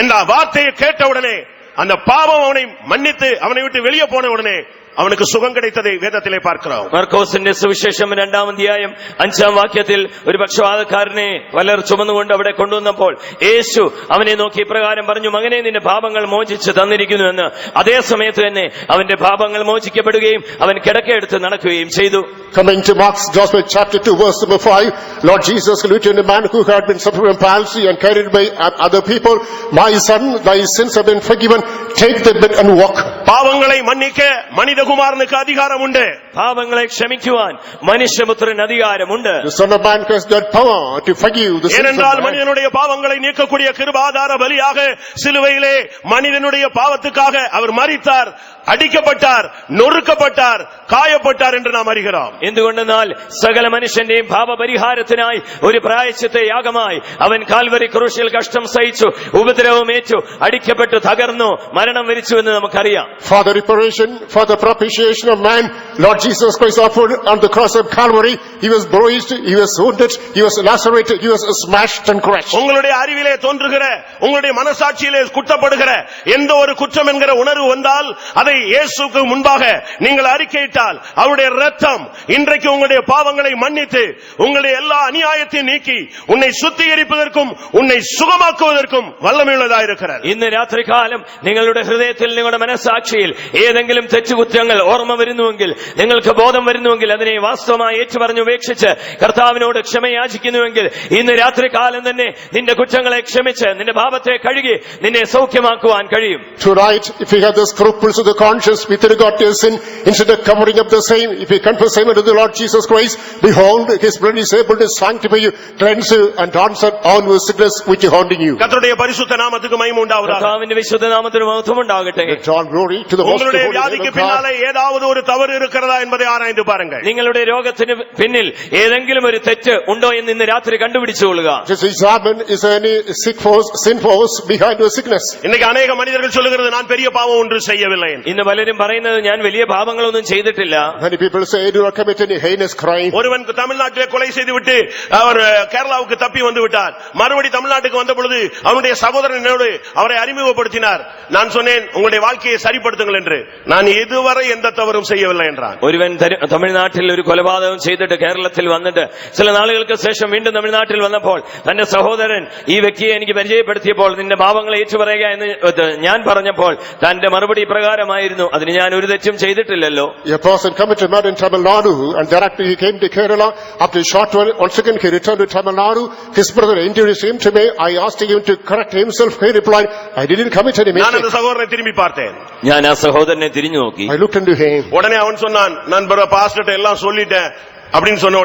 என்ற வார்த்தையை கேட்டவுடனே அந்த பாவம் அவனை மன்னித்து அவனை விட்டு வெளியே போன உடனே அவனுக்கு சுகம் கிடைத்ததை வேதத்திலே பார்க்கிறோம். മർക്കോസിന്റെ സുവിശേഷം 2 അധ്യായം 5 വാക്യത്തിൽ ഒരു പക്ഷവാതക്കാരനെ വലർ ചുമന്നുകൊണ്ട് അവിടെ കൊണ്ടുവന്നപ്പോൾ യേശു അവനെ നോക്കി ഇപ്രകാരം പറഞ്ഞു, മകനെ നിന്റെ പാപങ്ങൾ മോചിച്ച് തന്നിരിക്കുന്നു എന്ന്. അതേ സമയത്ത് തന്നെ അവന്റെ പാപങ്ങൾ മോചിക്കപ്പെടുകയും അവൻ കിടക്കയെടുത്ത് നടക്കുകയും ചെയ്തു. Coming to Mark's Gospel chapter 2 verse number 5, Lord Jesus saluted a man who had been suffering from palsy and carried by other people, my son, thy sins have been forgiven, take the bed and walk. பாவங்களை மன்னிக்க மனிதகுமாரனுக்கு அதிகாரம் உண்டு. പാപങ്ങളെ ക്ഷമിക്കുവാൻ മനുഷ്യപുത്രന് അധികാരമുണ്ട്. The Son of Man has that power to forgive the sins of ஏனென்றால் man. மனிதனுடைய பாவங்களை நீக்கக்கூடிய கிருபாதார பலியாக சிலுவையிலே மனிதனுடைய பாவத்துக்காக அவர் மரித்தார், அடிக்கப்பட்டார், நொறுக்கப்பட்டார், காயப்பட்டார் என்று நாம் அறிகிறோம். എന്തുകൊണ്ടെന്നാൽ സകല മനുഷ്യന്റെയും പാപപരിഹാരത്തിനായി ഒരു പ്രായശ്ചിത്ത യാഗമായി അവൻ കാൽവരി ക്രൂശിൽ കഷ്ടം സഹിച്ചു, ഉപദ്രവമേറ്റു, അടിക്കപ്പെട്ടു, തകർന്നു, മരണം വരിച്ചു എന്ന് നമുക്കറിയാം. For the reparation, for the propitiation of man, Lord Jesus Christ offered on the cross of Calvary. He was bruised, he was wounded, he was lacerated, he was smashed and crushed. உங்களுடைய அறிவிலே தோன்றுகிற, உங்களுடைய மனசாட்சியிலே குற்றப்படுகிற எந்த ஒரு குற்றம் என்கிற உணர்வு வந்தால் அதை இயேசுவுக்கு முன்பாக நீங்கள் அறிக்கையிட்டால் அவருடைய இரத்தம் இன்றைக்கு உங்களுடைய பாவங்களை மன்னித்து உங்களுடைய எல்லா அநியாயத்தையும் நீக்கி உன்னை சுத்திகரிப்பதற்கும் உன்னை சுகமாக்குவதற்கும் വല്ലമയുള്ളതായി இருக்கிறது. ഇന്ന് രാത്രികാലം നിങ്ങളുടെ ഹൃദയത്തിൽ നിങ്ങളുടെ മനസ്സാക്ഷിയിൽ ഏതെങ്കിലും തെറ്റുകുറ്റങ്ങൾ ഓർമ്മ വരുന്നുവെങ്കിൽ, നിങ്ങൾക്ക് ബോധം വരുന്നുവെങ്കിൽ അതിനെ വാസ്തവമായി ഏറ്റുപറഞ്ഞ് ഉപേക്ഷിച്ച് കർത്താവിനോട് ക്ഷമയാചിക്കുന്നുവെങ്കിൽ ഇന്ന് രാത്രികാലം തന്നെ നിന്റെ കുറ്റങ്ങളെ ക്ഷമിച്ച് നിന്റെ പാപത്തെ കഴുകി നിന്നെ സൗഖ്യമാക്കുവാൻ കഴിയും. Tonight, if you have the scruples of the conscience with regard to your sin, instead of covering up the same, if you confess him unto the Lord Jesus Christ, behold, his blood is able to sanctify you, cleanse you, and answer all your sickness which is haunting you. கர்த்தருடைய பரிசுத்த நாமத்துக்கு மகிமை உண்டாவதாக. കർത്താവിന്റെ വിശുദ്ധ നാമത്തിന് മഹത്വം ഉണ്ടാകട്ടെ. Let all glory to the most உங்களுடைய holy வியாதிக்கு name of God. பின்னாலே ஏதாவது ஒரு தவறு இருக்கிறதா என்பதை ஆராய்ந்து பாருங்கள். നിങ്ങളുടെ രോഗത്തിന് പിന്നിൽ ഏതെങ്കിലും ഒരു തെറ്റ് ഉണ്ടോ എന്ന് ഇന്ന് രാത്രി കണ്ടുപിടിച്ചുകൊള്ളുക. Just examine, is there any sick force, sin force behind your sickness? இன்னைக்கு அநேக மனிதர்கள் சொல்லுகிறது நான் பெரிய பாவம் ஒன்று செய்யவில்லை. ഇന്ന് പലരും പറയുന്നത് ഞാൻ വലിയ പാപങ്ങളൊന്നും ചെയ്തിട്ടില്ല. Many people say, do not commit any heinous crime. ஒருவன் தமிழ்நாட்டிலே கொலை செய்துவிட்டு அவர் கேரளாவுக்கு தப்பி வந்து விட்டார். மறுபடி தமிழ்நாட்டுக்கு வந்த பொழுது அவனுடைய சகோதரனோடு அவரை அறிமுகப்படுத்தினார். நான் சொன்னேன் உங்களுடைய வாழ்க்கையை சரிப்படுத்துங்கள் என்று. நான் இதுவரை எந்த தவறும் செய்யவில்லை என்றான். ഒരുവൻ തമിഴ്നാട്ടിൽ ഒരു കൊലപാതകം ചെയ്തിട്ട് കേരളത്തിൽ വന്നിട്ട് ചില നാളുകൾക്ക് ശേഷം വീണ്ടും തമിഴ്നാട്ടിൽ വന്നപ്പോൾ തന്റെ സഹോദരൻ ഈ വ്യക്തിയെ എനിക്ക് പരിചയപ്പെടുത്തിയപ്പോൾ നിന്റെ പാപങ്ങളെ ഏറ്റുപറയുക എന്ന് ഞാൻ പറഞ്ഞപ്പോൾ തന്റെ മറുപടി പ്രകാരമായിരുന്നു, അതിന് ഞാൻ ഒരു തെറ്റും ചെയ്തിട്ടില്ലല്ലോ. A person committed murder in Tamil Nadu, and thereafter he came to Kerala. After a short while, once again he returned to Tamil Nadu. His brother introduced him to me. I asked him to correct himself. He replied, I didn't commit any நான் mistake. அந்த சகோதரனை திரும்பி பார்த்தேன். ഞാൻ ആ സഹോദരനെ തിരിഞ്ഞു നോക്കി. I looked into him. உடனே அவன் சொன்னான், நான் பாஸ்டர்ட்ட எல்லாம் சொல்லிட்டேன் அப்படின்னு சொன்ன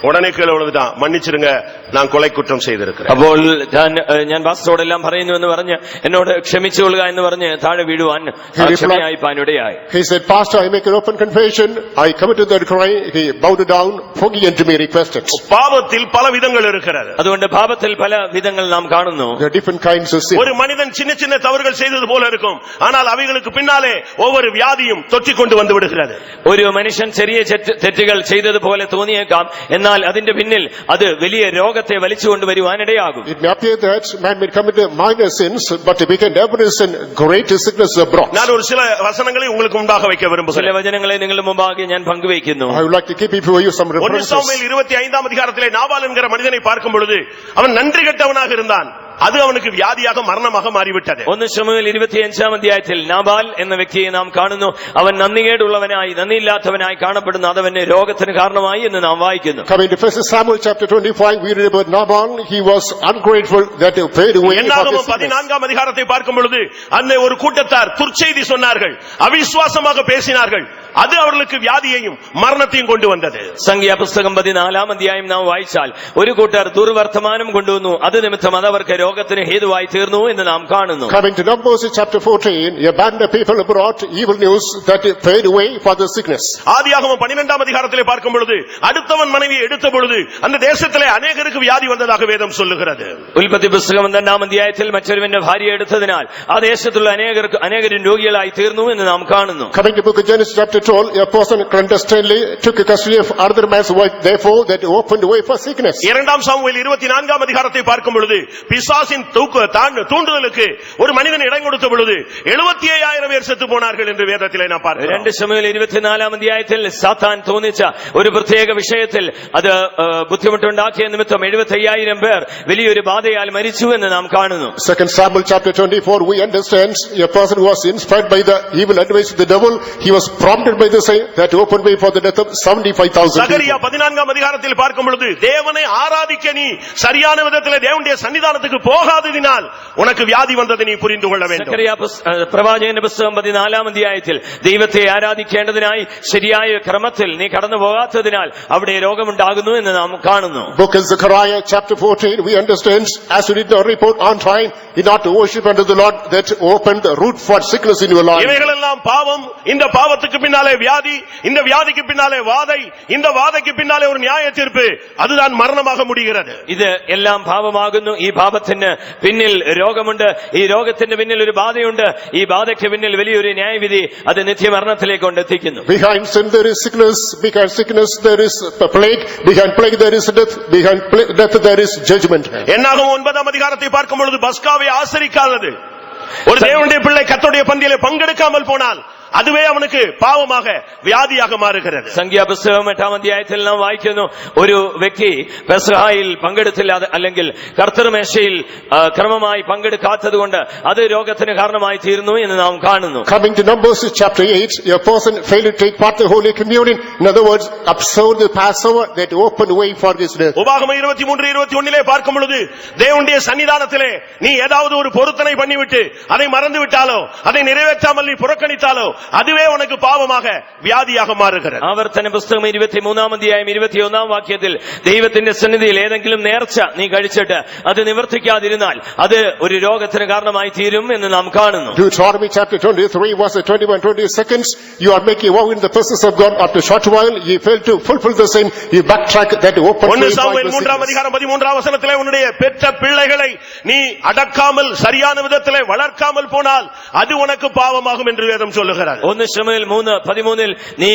உடனே கீழே விழுந்துட்டான். மன்னிச்சிருங்க, நான் கொலை குற்றம் செய்திருக்கிறேன். അപ്പോൾ ഞാൻ പാസ്റ്ററോടെല്ലാം പറയുന്നു എന്ന് പറഞ്ഞ് എന്നോട് ക്ഷമിച്ചുകൊള്ളുക എന്ന് പറഞ്ഞ് താഴെ വീഴുവാൻ ക്ഷമയായിപ്പാനിടയായി. He said, Pastor, I make an open confession. I committed that crime. He bowed down, forgive unto me, requested. பாவத்தில் பல விதங்கள் இருக்கிறது. അതുകൊണ്ട് പാപത്തിൽ പല വിധങ്ങൾ നാം കാണുന്നു. There are different kinds of sin. ஒரு மனிதன் சின்ன சின்ன தவறுகள் செய்தது போல இருக்கும், ஆனால் அவைகளுக்கு பின்னாலே ஒவ்வொரு வியாதியும் தொற்றிக் கொண்டு வந்து விடுகிறது. ഒരു മനുഷ്യൻ ചെറിയ തെറ്റുകൾ ചെയ്തതുപോലെ തോന്നിയേക്കാം, എന്നാൽ അതിന്റെ പിന്നിൽ അത് വലിയ രോഗത്തെ വലിച്ചുകൊണ്ടുവരുവാനിടയാകും. It may appear that man may commit minor sins, but to become never sin, great sickness abroad. நான் ஒரு சில வசனங்களை உங்களுக்கு முன்பாக வைக்க ചില விரும்புகிறேன். വചനങ്ങളെ നിങ്ങളുടെ മുമ്പാകെ ഞാൻ പങ്കുവയ്ക്കുന്നു. I would like to keep before you some 1 references. Samuel 25ஆம் அதிகாரத்திலே நாபால் என்கிற மனிதனை பார்க்கும் பொழுது அவன் நன்றி கெட்டவனாக இருந்தான். அது அவனுக்கு வியாதியாக மரணமாக மாறிவிட்டது. 1 ശമൂവേൽ 25-ാം അധ്യായത്തിൽ നാബാൽ എന്ന വ്യക്തിയെ നാം കാണുന്നു. അവൻ നന്ദികേടുള്ളവനായി, നന്ദിയില്ലാത്തവനായി കാണപ്പെടുന്നു. അതവന് രോഗത്തിന് കാരണമായി എന്ന് നാം വായിക്കുന്നു. Coming to 1 Samuel chapter 25, we read about Nabal. He was ungrateful that he paid away for his என்னாகமம் sickness. 14ஆம் அதிகாரத்தை பார்க்கும் பொழுது அந்த ஒரு கூட்டத்தார் துர்ச்செய்தி சொன்னார்கள், அவிசுவாசமாக பேசினார்கள். அது அவர்களுக்கு வியாதியையும் மரணத்தையும் கொண்டு வந்தது. സംഖ്യാപുസ്തകം 14-ാം അധ്യായം നാം വായിച്ചാൽ ഒരു കൂട്ടർ ദുർവർത്തമാനം കൊണ്ടുവന്നു. അത് നിമിത്തം അത് അവർക്ക് രോഗത്തിന് ഹേതുവായി തീർന്നു എന്ന് നാം കാണുന്നു. Coming to Numbers chapter 14, a band of people brought evil news that he paid away for the sickness. ஆதியாகமம் 12ஆம் அதிகாரத்திலே பார்க்கும் பொழுது அடுத்தவன் மனைவியை எடுத்த பொழுது அந்த தேசத்திலே அநேகருக்கு வியாதி வந்ததாக வேதம் சொல்லுகிறது. ഉൽപ്പത്തി പുസ്തകം 2-ാം അധ്യായത്തിൽ മറ്റൊരുവന്റെ ഭാര്യയെ എടുത്തതിനാൽ ആ ദേശത്തുള്ള അനേകരും രോഗികളായി തീർന്നു എന്ന് നാം കാണുന്നു. Coming to book of Genesis chapter 12, a person clandestinely took custody of another man's wife, therefore that opened way for sickness. 2 Samuel 24ஆம் அதிகாரத்தை பார்க்கும் பொழுது பிசாசின் தூண்டுதலுக்கு ஒரு மனிதன் இடம் கொடுத்த பொழுது 75000 பேர் செத்து போனார்கள் என்று வேதத்திலே நாம் பார்க்கிறோம். 2 ശമൂവേൽ 24-ാം അധ്യായത്തിൽ സാത്താൻ തോന്നിച്ച ഒരു പ്രത്യേക വിഷയത്തിൽ അത് ബുദ്ധിമുട്ടുണ്ടാക്കിയ നിമിത്തം 75000 പേർ വലിയൊരു ബാധയാൽ മരിച്ചു എന്ന് നാം കാണുന്നു. 2 Samuel chapter 24, we understand a person who was inspired by the evil advice of the devil, he was prompted by the same that opened way for the death of 75,000 Zechariah people. 14ஆம் அதிகாரத்தில் பார்க்கும் பொழுது தேவனை ஆராதிக்க நீ சரியான விதத்திலே தேவனுடைய சன்னிதானத்துக்கு போகாததினால் உனக்கு வியாதி வந்ததை நீ புரிந்து கொள்ள வேண்டும். പ്രവാചകന്റെ പുസ്തകം 14-ാം അധ്യായത്തിൽ ദൈവത്തെ ആരാധിക്കേണ്ടതിനായി ശരിയായ ക്രമത്തിൽ നീ കടന്നു പോകാത്തതിനാൽ അവിടെ രോഗമുണ്ടാകുന്നു എന്ന് നാം കാണുന്നു. Book of Zechariah chapter 14, we understand as you did not report on time, you not to worship unto the Lord, that opened the root for sickness in your life. இவைகளெல்லாம் பாவம், இந்த பாவத்துக்கு பின்னாலே வியாதி, இந்த வியாதிக்கு பின்னாலே வாதை, இந்த வாதைக்கு பின்னாலே ஒரு நியாய தீர்ப்பு, அதுதான் மரணமாக முடிகிறது. ഇത് എല്ലാം പാപമാകുന്നു. ഈ പാപത്തെ പാപത്തിന് പിന്നിൽ രോഗമുണ്ട്, ഈ രോഗത്തിന്റെ പിന്നിൽ ഒരു ബാധയുണ്ട്, ഈ ബാധയ്ക്ക് പിന്നിൽ വലിയൊരു ന്യായവിധി, അത് നിത്യമരണത്തിലേക്ക് കൊണ്ടെത്തിക്കുന്നു. Behind sin there is sickness, behind sickness there is a plague, behind plague there is death, behind death there is judgment. என்னாகும் 9ஆம் அதிகாரத்தை பார்க்கும் பொழுது பஸ்காவை ஆசரிக்காதது, ஒரு தேவனுடைய பிள்ளை கர்த்தருடைய பந்தியிலே பங்கெடுக்காமல் போனால் அதுவே அவனுக்கு பாவமாக வியாதியாக மாறுகிறது. സംഖ്യാപുസ്തകം 8-ാം അധ്യായത്തിൽ നാം വായിക്കുന്നു, ഒരു വ്യക്തി പെസഹായിൽ പങ്കെടുത്തില്ല, അല്ലെങ്കിൽ കർത്തൃമേശയിൽ ക്രമമായി പങ്കെടുക്കാത്തത് കൊണ്ട് അത് രോഗത്തിന് കാരണമായി തീർന്നു എന്ന് നാം കാണുന്നു. Coming to Numbers chapter 8, a person failed to take part in the Holy Communion, in other words, observed the Passover, that opened way for his death. உபாகமம் 23-21 பார்க்கும் பொழுது தேவனுடைய சன்னிதானத்திலே நீ ஏதாவது ஒரு பொருத்தனை பண்ணிவிட்டு அதை மறந்து விட்டாலோ, அதை நிறைவேற்றாமல் நீ புறக்கணித்தாலோ, அதுவே உனக்கு பாவமாக வியாதியாக மாறுகிறது. ആവർത്തന പുസ്തകം 23-ാം അധ്യായം 21-ാം വാക്യത്തിൽ ദൈവത്തിന്റെ സന്നിധിയിൽ ഏതെങ്കിലും നേർച്ച നീ കഴിച്ചിട്ട് അത് നിവർത്തിക്കാതിരുന്നാൽ അത് ഒരു രോഗത്തിന് കാരണമായി തീരും എന്ന് നാം കാണുന്നു. Deuteronomy chapter 23 verse 21-22, you are making a vow in the presence of God. After a short while you fail to fulfill the same, you backtrack, that open way. 1 Samuel 3-ாம் அதிகாரம் 13-ாம் வசனத்திலே உன்னுடைய பெற்ற பிள்ளைகளை நீ அடக்காமல் சரியான விதத்திலே வளர்க்காமல் போனால் அது உனக்கு பாவமாகும் என்று வேதம் சொல்லுகிறது. 1 ശമൂവേൽ 3:13 നീ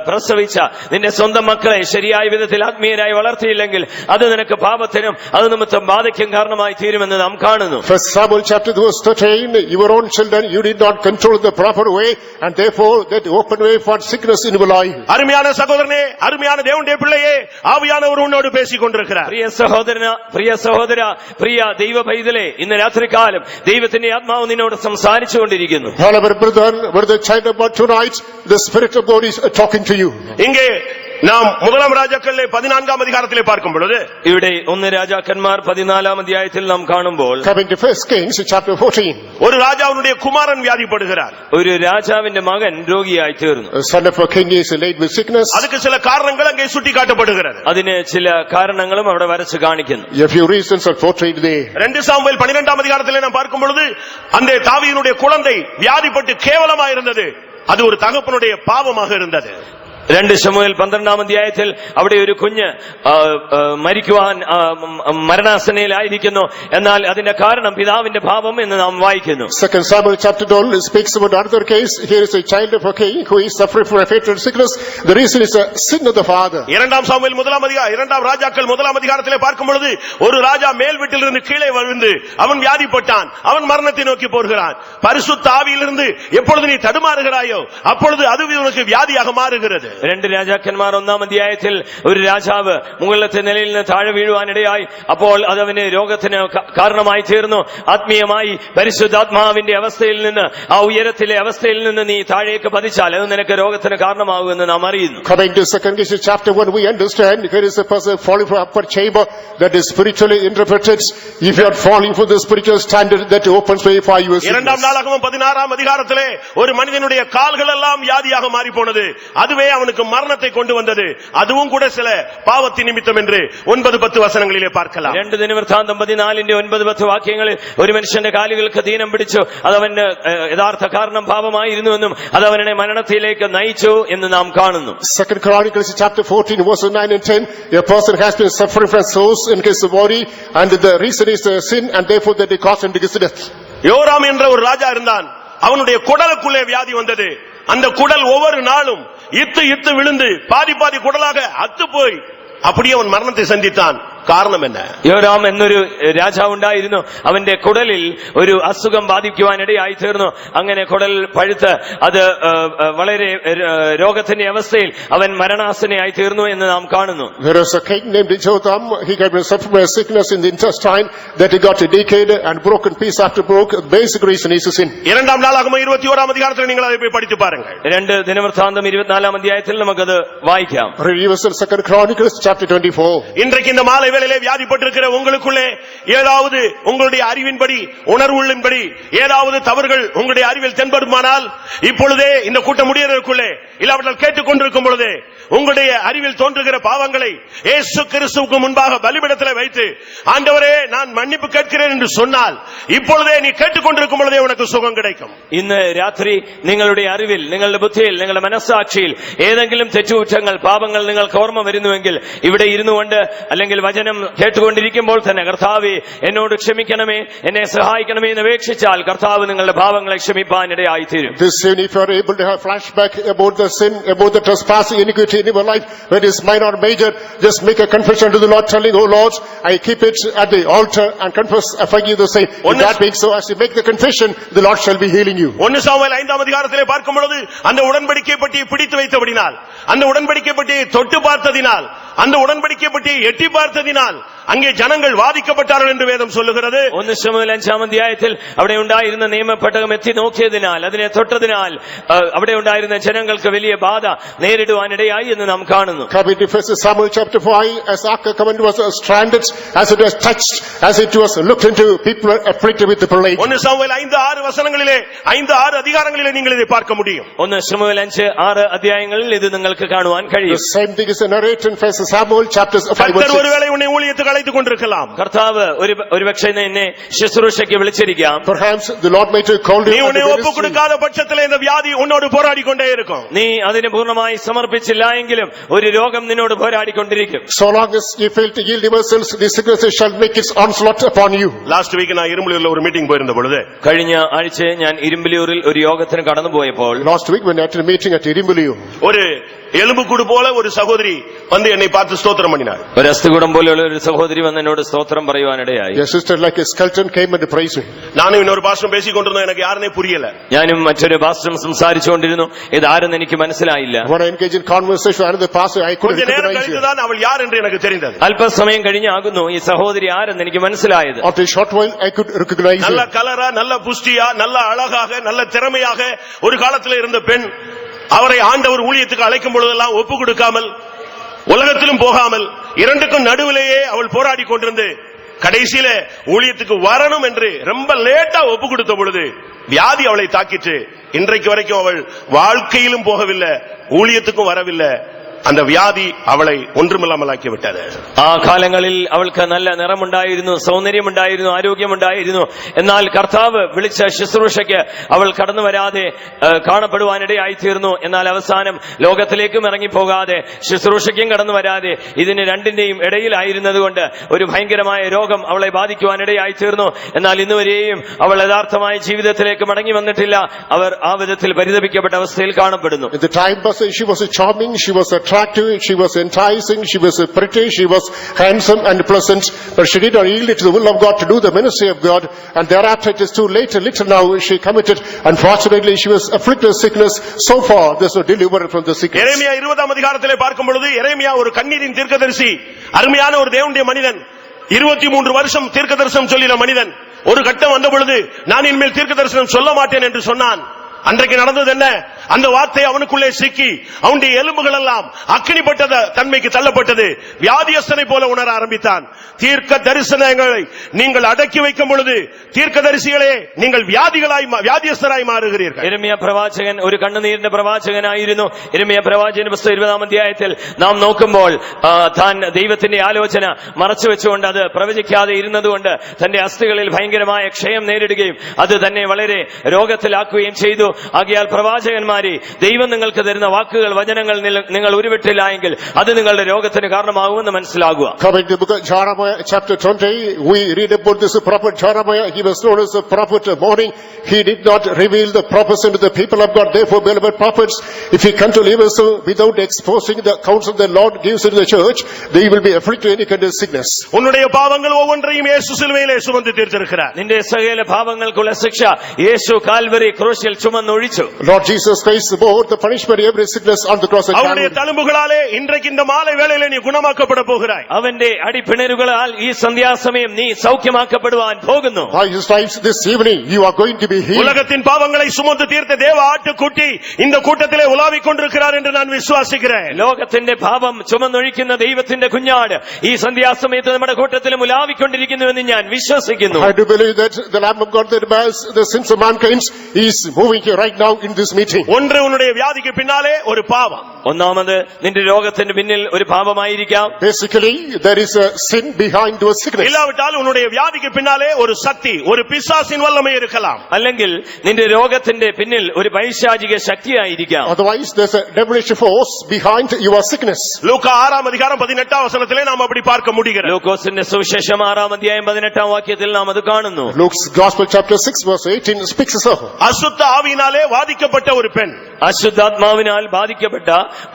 പ്രസവിച്ച നിന്റെ സ്വന്തം മക്കളെ ശരിയായ വിധത്തിൽ ആത്മീയരായി വളർത്തിയില്ലെങ്കിൽ അത് നിനക്ക് പാപത്തിനും അത് നിമിത്തം ബാധയ്ക്കും കാരണമായി തീരുമെന്ന് നാം കാണുന്നു. 1 Samuel chapter 13, your own children you did not control the proper way, and therefore that opened way for sickness in your life. அருமையான சகோதரனே, அருமையான தேவனுடைய பிள்ளையே, ஆவியானவர் உன்னோடு பேசிக் கொண்டிருக்கிறார். പ്രിയ സഹോദര, പ്രിയ ദൈവ പൈതലേ, ഇന്ന് രാത്രികാലം ദൈവത്തിന്റെ ആത്മാവ് നിന്നോട് സംസാരിച്ചുകൊണ്ടിരിക്കുന്നു. Brother, child of God, tonight the Spirit of God is talking to you. இங்கே நாம் 1 ராஜாக்களிலே 14-ாம் அதிகாரத்திலே பார்க்கும் பொழுது, ഇവിടെ 1 രാജാക്കന്മാർ 14-ാം അധ്യായത്തിൽ നാം കാണുമ്പോൾ, coming to 1 Kings chapter 14, ஒரு ராஜாவுடைய குமாரன் வியாதிப்படுகிறார். ഒരു രാജാവിന്റെ മകൻ രോഗിയായി തീർന്നു. a son of a king is laid with sickness. அதுக்கு சில காரணங்கள் அங்கே சுட்டிக்காட்டப்படுகிறது. അതിന് ചില കാരണങ്ങളും അവിടെ വരച്ച് കാണിക്കുന്നു. A few reasons are portrayed there. 2 Samuel 12-ாம் அதிகாரத்திலே நாம் பார்க்கும் பொழுது, அந்த தாவீதுடைய குழந்தை வியாதிப்பட்டு கேவலமாக இருந்தது. அது ஒரு தகப்பனுடைய பாவமாக இருந்தது. 2 ശമൂവേൽ 12-ാം അധ്യായത്തിൽ അവിടെ ഒരു കുഞ്ഞ് മരിക്കുവാൻ മരണാസന്നയിലായിരിക്കുന്നു. എന്നാൽ അതിന്റെ കാരണം പിതാവിന്റെ പാപം എന്ന് നാം വായിക്കുന്നു. 2 Samuel chapter 12 speaks about another case. Here is a child of a king who is suffering from a fatal sickness. The reason is a sin of the father. 2 Samuel 1-ாம் ராஜாக்கள் 1-ாம் அதிகாரத்திலே பார்க்கும் பொழுது, ஒரு ராஜா மேல் வீட்டிலிருந்து கீழே விழுந்து அவன் வியாதிப்பட்டான். அவன் மரணத்தை நோக்கி போகிறான். பரிசுத்த ஆவியிலிருந்து எப்பொழுது நீ தடுமாறுகிறாயோ அப்பொழுது அது உனக்கு வியாதியாக மாறுகிறது. 2 രാജാക്കന്മാർ 1-ാം അധ്യായത്തിൽ ഒരു രാജാവ് മുകളിലത്തെ നിലയിൽ നിന്ന് താഴെ വീഴുവാനിടയായി. അപ്പോൾ അതവന് രോഗത്തിന് കാരണമായി തീർന്നു. ആത്മീയമായി പരിശുദ്ധാത്മാവിന്റെ അവസ്ഥയിൽ നിന്ന്, ആ ഉയരത്തിലെ അവസ്ഥയിൽ നിന്ന് നീ താഴേക്ക് പതിച്ചാൽ അത് നിനക്ക് രോഗത്തിന് കാരണമാകുമെന്ന് നാം അറിയുന്നു. Coming to 2 Kings chapter 1, we understand here is a person falling from upper chamber, that is spiritually interpreted. If you are falling from the spiritual standard, that opens way for you. 2 நாளாகமம் 16-ாம் அதிகாரத்திலே ஒரு மனிதனுடைய கால்கள் எல்லாம் வியாதியாக மாறி போனது. அதுவே அவனுக்கு மரணத்தை கொண்டு வந்தது. அதுவும் கூட சில பாவத்தின் நிமித்தம் என்று 9-10 வசனங்களிலே பார்க்கலாம். 2 ദിനവൃത്താന്തം 14-9-10 വാക്യങ്ങളിൽ ഒരു മനുഷ്യന്റെ കാലുകൾക്ക് ദീനം പിടിച്ചു, അതവന് യഥാർത്ഥ കാരണം പാപമായിരുന്നുവെന്നും അത് അവനെ മരണത്തിലേക്ക് നയിച്ചു എന്ന് നാം കാണുന്നു. 2 Chronicles chapter 14 verses 9 and 10, a person has been suffering from sores in his body, and the reason is sin, and therefore that they caused him to death. யோராம் என்ற ஒரு ராஜா இருந்தான். அவனுடைய குடலுக்குள்ளே வியாதி வந்தது. அந்த குடல் ஒவ்வொரு நாளும் இத்து விழுந்து பாதி குடலாக அத்து போய் அப்படியே அவன் மரணத்தை சந்தித்தான். കാരണം என்ன? യോരാം എന്നൊരു രാജാവുണ്ടായിരുന്നു. അവന്റെ കുടലിൽ ഒരു അസുഖം ബാധിക്കുവാനിടയായി തീർന്നു. അങ്ങനെ കുടൽ പഴുത്ത് അത് വളരെ രോഗത്തിന്റെ അവസ്ഥയിൽ അവൻ മരണാസന്നയായി തീർന്നു എന്ന് നാം കാണുന്നു. There is a king named Jotham. He had been suffering from a sickness in the intestine that he got decayed and broken piece after broke. The basic reason is sin. 2 நாளாகமம் 21-ாம் அதிகாரத்தில் நீங்கள் அதை போய் படித்து பாருங்கள். 2 ദിനവൃത്താന്തം 24-ാം അധ്യായത്തിൽ നമുക്കത് വായിക്കാം. Revision 2 Chronicles chapter 24. இன்றைக்கு இந்த மாலை வேளையிலே வியாதிப்பட்டிருக்கிற உங்களுக்குள்ளே ஏதாவது உங்களுடைய அறிவின்படி, உணர்வுகளின்படி ஏதாவது தவறுகள் உங்களுடைய அறிவில் தென்படுமானால் இப்பொழுதே இந்த கூட்டம் முடியறதுக்குள்ளே இல்லாவிட்டால் கேட்டுக்கொண்டிருக்கும் பொழுதே உங்களுடைய அறிவில் தோன்றுகிற பாவங்களை இயேசு கிறிஸ்துவுக்கு முன்பாக பலிபீடத்தில் வைத்து, ஆண்டவரே நான் மன்னிப்பு கேட்கிறேன் என்று சொன்னால் இப்பொழுதே நீ கேட்டுக்கொண்டிருக்கும் பொழுதே உனக்கு சுகம் கிடைக்கும். ഇന്ന് രാത്രി നിങ്ങളുടെ അറിവിൽ, നിങ്ങളുടെ ബുദ്ധിയിൽ, നിങ്ങളുടെ മനസ്സാക്ഷിയിൽ ഏതെങ്കിലും തെറ്റുകുറ്റങ്ങൾ, പാപങ്ങൾ നിങ്ങൾക്ക് ഓർമ്മ വരുന്നുവെങ്കിൽ ഇവിടെ ഇരുന്നുകൊണ്ട് അല്ലെങ്കിൽ വചനം വചനം കേട്ടുകൊണ്ടിരിക്കുമ്പോൾ തന്നെ കർത്താവേ എന്നോട് ക്ഷമിക്കണമേ, എന്നെ സഹായിക്കണമേ എന്ന് അപേക്ഷിച്ചാൽ കർത്താവ് നിങ്ങളുടെ പാപങ്ങളെ ക്ഷമിപ്പാനിടയായി തീരും. This sin, if you are able to have flashback about the sin, about the trespass, iniquity in your life, whether it's minor or major, just make a confession to the Lord, telling, "Oh Lord, I keep it at the altar and confess, I forgive the sin." If that being so, as you make the confession, the Lord shall be healing you. 1 Samuel 5ஆம் அதிகாரத்திலே பார்க்கும் பொழுது அந்த உடன்படிக்கை பெட்டியை பிடித்து வைத்தபடினால், அந்த உடன்படிக்கை பெட்டியை தொட்டு பார்த்ததினால், அந்த உடன்படிக்கை பெட்டியை எட்டி பார்த்ததினால் அங்கே ஜனங்கள் வாதிக்கப்பட்டார்கள் என்று வேதம் சொல்லுகிறது. 1 ശമൂവേൽ 5ആം അധ്യായത്തിൽ അവിടെ ഉണ്ടായിരുന്ന നിയമപെട്ടകം എത്തി നോക്കിയതിനാൽ, അതിനെ തൊട്ടതിനാൽ അവിടെ ഉണ്ടായിരുന്ന ജനങ്ങൾക്ക് വലിയ ബാധ നേരിടുവാനിടയായി എന്ന് നാം കാണുന്നു. Coming to 1 Samuel chapter 5, as Ark covenant was stranded, as it was touched, as it was looked into, people were afflicted with the plague. 1 Samuel 5-6 வசனங்களிலே 5-6 அதிகாரங்களிலே நீங்கள் இதை பார்க்க முடியும். 1 ശമൂവേൽ 5-6 അധ്യായങ്ങളിൽ ഇത് നിങ്ങൾക്ക് കാണുവാൻ കഴിയും. The same thing is narrated in 1 Samuel chapters 5 and 6. ஒருவேளை உன்னை ஊழியத்துக்கு அழைத்துக் கொண்டிருக்கலாம். കർത്താവ് ഒരുപക്ഷെ എന്നെ ശുശ്രൂഷയ്ക്ക് വിളിച്ചിരിക്കാം. Perhaps the Lord may have called you. நீ உன்னை ஒப்புக் கொடுக்காத பட்சத்திலே இந்த வியாதி உன்னோடு போராடி கொண்டே இருக்கும். നീ അതിനെ പൂർണ്ണമായി സമർപ്പിച്ചില്ല എങ്കിലും ഒരു രോഗം നിന്നോട് പോരാടിക്കൊണ്ടിരിക്കും. So long as you fail to yield yourselves, the sickness shall make its onslaught upon you. Last week நான் இரும்புலியூர்ல ஒரு மீட்டிங் போயிருந்த பொழுது, കഴിഞ്ഞ ആഴ്ച ഞാൻ ഇരുമ്പലിയൂരിൽ ഒരു യോഗത്തിന് കടന്നുപോയപ്പോൾ, Last week when I had a meeting at Irimbuliyur, ஒரு எலும்புக்கூடு போல ஒரு சகோதரி வந்து என்னை பார்த்து ஸ்தோத்திரம் பண்ணினார். ഒരു അസ്ഥികൂടം പോലെയുള്ള ഒരു സഹോദരി വന്ന് എന്നോട് സ്തോത്രം പറയുവാനിടയായി. your sister like a skeleton came and praised me. நானும் இன்னொரு பாஸ்டரும் பேசிக் கொண்டிருந்தோம், எனக்கு யாருனே புரியல. ഞാനും മറ്റൊരു പാസ്റ്ററും സംസാരിച്ചുകൊണ്ടിരുന്നു. ഇതാരെന്ന് എനിക്ക് മനസ്സിലായില്ല. When I engaged in conversation with another pastor, I couldn't கொஞ்ச நேரம் recognize கழித்து her. தான் அவள் யார் என்று எனக்கு தெரிந்தது. അല്പസമയം കഴിഞ്ഞാകുന്നു ഈ സഹോദരി ആരെന്ന് എനിക്ക് മനസ്സിലായത്. After a short while, I could recognize நல்ல her. கலரா, நல்ல புஷ்டியா, நல்ல அழகாக, நல்ல திறமையாக ஒரு காலத்தில் இருந்த பெண், அவரை ஆண்டவர் ஊழியத்துக்கு அழைக்கும் பொழுதெல்லாம் ஒப்பு கொடுக்காமல், உலகத்திலும் போகாமல், இரண்டுக்கும் நடுவிலேயே அவள் போராடி கொண்டிருந்து கடைசியில ஊழியத்துக்கு வரணும் என்று ரொம்ப லேட்டா ஒப்பு கொடுத்த பொழுது வியாதி அவளை தாக்கிட்டு இன்றைக்கு வரைக்கும் அவள் வாழ்க்கையிலும் போகவில்லை, ஊழியத்துக்கும் வரவில்லை. அந்த வியாதி அவளை ஒன்றுமில்லாமலாக்கி விட்டது. ആ കാലങ്ങളിൽ അവൾക്ക് നല്ല നിറമുണ്ടായിരുന്നു, സൗന്ദര്യമുണ്ടായിരുന്നു, ആരോഗ്യമുണ്ടായിരുന്നു. എന്നാൽ കർത്താവ് വിളിച്ച ശുശ്രൂഷയ്ക്ക് അവൾ കടന്നു വരാതെ കാണപ്പെടുവാനിടയായി തീർന്നു. എന്നാൽ അവസാനം ലോകത്തിലേക്കും ഇറങ്ങിപ്പോകാതെ ശുശ്രൂഷയ്ക്കും കടന്നു വരാതെ ഇതിന് രണ്ടിന്റെയും ഇടയിലായിരുന്നതുകൊണ്ട് ഒരു ഭയങ്കരമായ രോഗം അവളെ ബാധിക്കുവാനിടയായി തീർന്നു. എന്നാൽ ഇന്നുവരെയും അവൾ യഥാർത്ഥമായ ജീവിതത്തിലേക്ക് മടങ്ങി വന്നിട്ടില്ല. അവർ ആ വിധത്തിൽ പരിതപിക്കപ്പെട്ട അവസ്ഥയിൽ കാണപ്പെടുന്നു. At the time, she was charming, she was attractive, she was enticing, she was pretty, she was handsome and pleasant, but she did not yield to the will of God to do the ministry of God, and thereafter it is too late. Little now she committed. Unfortunately, she was afflicted with sickness. So far, there's no deliverer from the sickness. எரேமியா 20ஆம் அதிகாரத்திலே பார்க்கும் பொழுது, எரேமியா ஒரு கண்ணீரின் தீர்க்கதரிசி, அருமையான ஒரு தேவனுடைய மனிதன், 23 வருஷம் தீர்க்க தரிசனம் சொல்லின மனிதன். ஒரு கட்டம் வந்த பொழுது நான் இனிமேல் தீர்க்க தரிசனம் சொல்ல மாட்டேன் என்று சொன்னான். அன்றைக்கு நடந்தது என்ன? அந்த வார்த்தை அவனுக்குள்ளே சிக்கி அவனுடைய எலும்புகள் எல்லாம் அக்கினிப்பட்ட தன்மைக்கு தள்ளப்பட்டது. வியாதியஸ்தனை போல உணர ஆரம்பித்தான். தீர்க்க தரிசனங்களை நீங்கள் அடக்கி வைக்கும் பொழுது தீர்க்கதரிசிகளே நீங்கள் வியாதியஸ்தராய் മാറുகிறீர்கள். യെരമ്യാ പ്രവാചകൻ ഒരു കണ്ണുനീരിന്റെ പ്രവാചകനായിരുന്നു. യെരമ്യാ പ്രവാചകന്റെ പുസ്തകം 20ആം അധ്യായത്തിൽ നാം നോക്കുമ്പോൾ താൻ ദൈവത്തിന്റെ ആലോചന മറച്ചു വെച്ചുകൊണ്ട് അത് പ്രവചിക്കാതെ ഇരുന്നതുകൊണ്ട് തന്റെ അസ്ഥികളിൽ ഭയങ്കരമായ ക്ഷയം നേരിടുകയും അത് തന്നെ വളരെ രോഗത്തിലാക്കുകയും ചെയ്തു. ആകയാൽ പ്രവാചകന്മാരെ, ദൈവം നിങ്ങൾക്ക് തരുന്ന വാക്കുകൾ, വചനങ്ങൾ നിങ്ങൾ ഉരുവിട്ടില്ല എങ്കിൽ അത് നിങ്ങളുടെ രോഗത്തിന് കാരണമാകുമെന്ന് മനസ്സിലാകുക. Coming to the book of Jeremiah chapter 20, we read about this prophet Jeremiah. He was known as the prophet of mourning. He did not reveal the prophecy to the people of God. Therefore, beloved prophets, if you come to live so without exposing the counsel the Lord gives to the church, they will be afflicted with any kind of sickness. உன்னுடைய பாவங்கள் ஒவ்வொன்றையும் இயேசு சிலுவையிலே சுமந்து தீர்த்திருக்கிறார். നിന്റെ സകല പാപങ്ങൾക്കുള്ള ശിക്ഷ യേശു Calvary ക്രൂശിൽ ചുമന്നൊഴിച്ചു. Lord Jesus Christ bore the punishment of every sickness on the cross of அவருடைய Calvary. தழும்புகளாலே இன்றைக்கு இந்த மாலை வேளையிலே நீ குணமாக்கப்பட போகிறாய். അവന്റെ അടിപ്പിണരുകളാൽ ഈ സന്ധ്യാസമയം നീ സൗഖ്യമാക്കപ്പെടുവാൻ പോകുന്നു. By his stripes this evening you are going to be healed. உலகத்தின் பாவங்களை சுமந்து தீர்த்த தேவ ஆட்டுக்குட்டி இந்த கூட்டத்திலே உலாவிக் கொண்டிருக்கிறார் என்று நான் விசுவாசிக்கிறேன். ലോകത്തിന്റെ പാപം ചുമന്നൊഴിക്കുന്ന ദൈവത്തിന്റെ കുഞ്ഞാട് ഈ സന്ധ്യാസമയത്ത് നമ്മുടെ കൂട്ടത്തിലും ഉലാവിക്കൊണ്ടിരിക്കുന്നുവെന്ന് ഞാൻ വിശ്വസിക്കുന്നു. I do believe that the Lamb of God that bears the sins of mankind is moving here right now in this meeting. ஒன்று உன்னுடைய வியாதிக்கு பின்னாலே ஒரு பாவம். ഒന്നാമത് നിന്റെ രോഗത്തിന് പിന്നിൽ ഒരു പാപമായിരിക്കാം. Basically, there is a sin behind your sickness. இல்லாவிட்டால் உன்னுடைய வியாதிக்கு பின்னாலே ஒரு சக்தி, ஒரு பிசாசின் வல்லமை இருக்கலாம். അല്ലെങ്കിൽ നിന്റെ രോഗത്തിന്റെ പിന്നിൽ ഒരു പൈശാചിക ശക്തിയായിരിക്കാം. Otherwise, there's a devilish force behind your sickness. லூக்கா 6 அதிகாரம் 18 வசனத்திலே நாம் அப்படி பார்க்க முடிகிறது. ലൂക്കോസിന്റെ സുവിശേഷം 6 അധ്യായം 18 വാക്യത്തിൽ നാം അത് കാണുന്നു. Luke's Gospel chapter 6 verse 18 speaks of அசுத்த ஆவியினாலே வாதிக்கப்பட்ட ஒரு பெண். അശുദ്ധാത്മാവിനാൽ ബാധിക്കപ്പെട്ട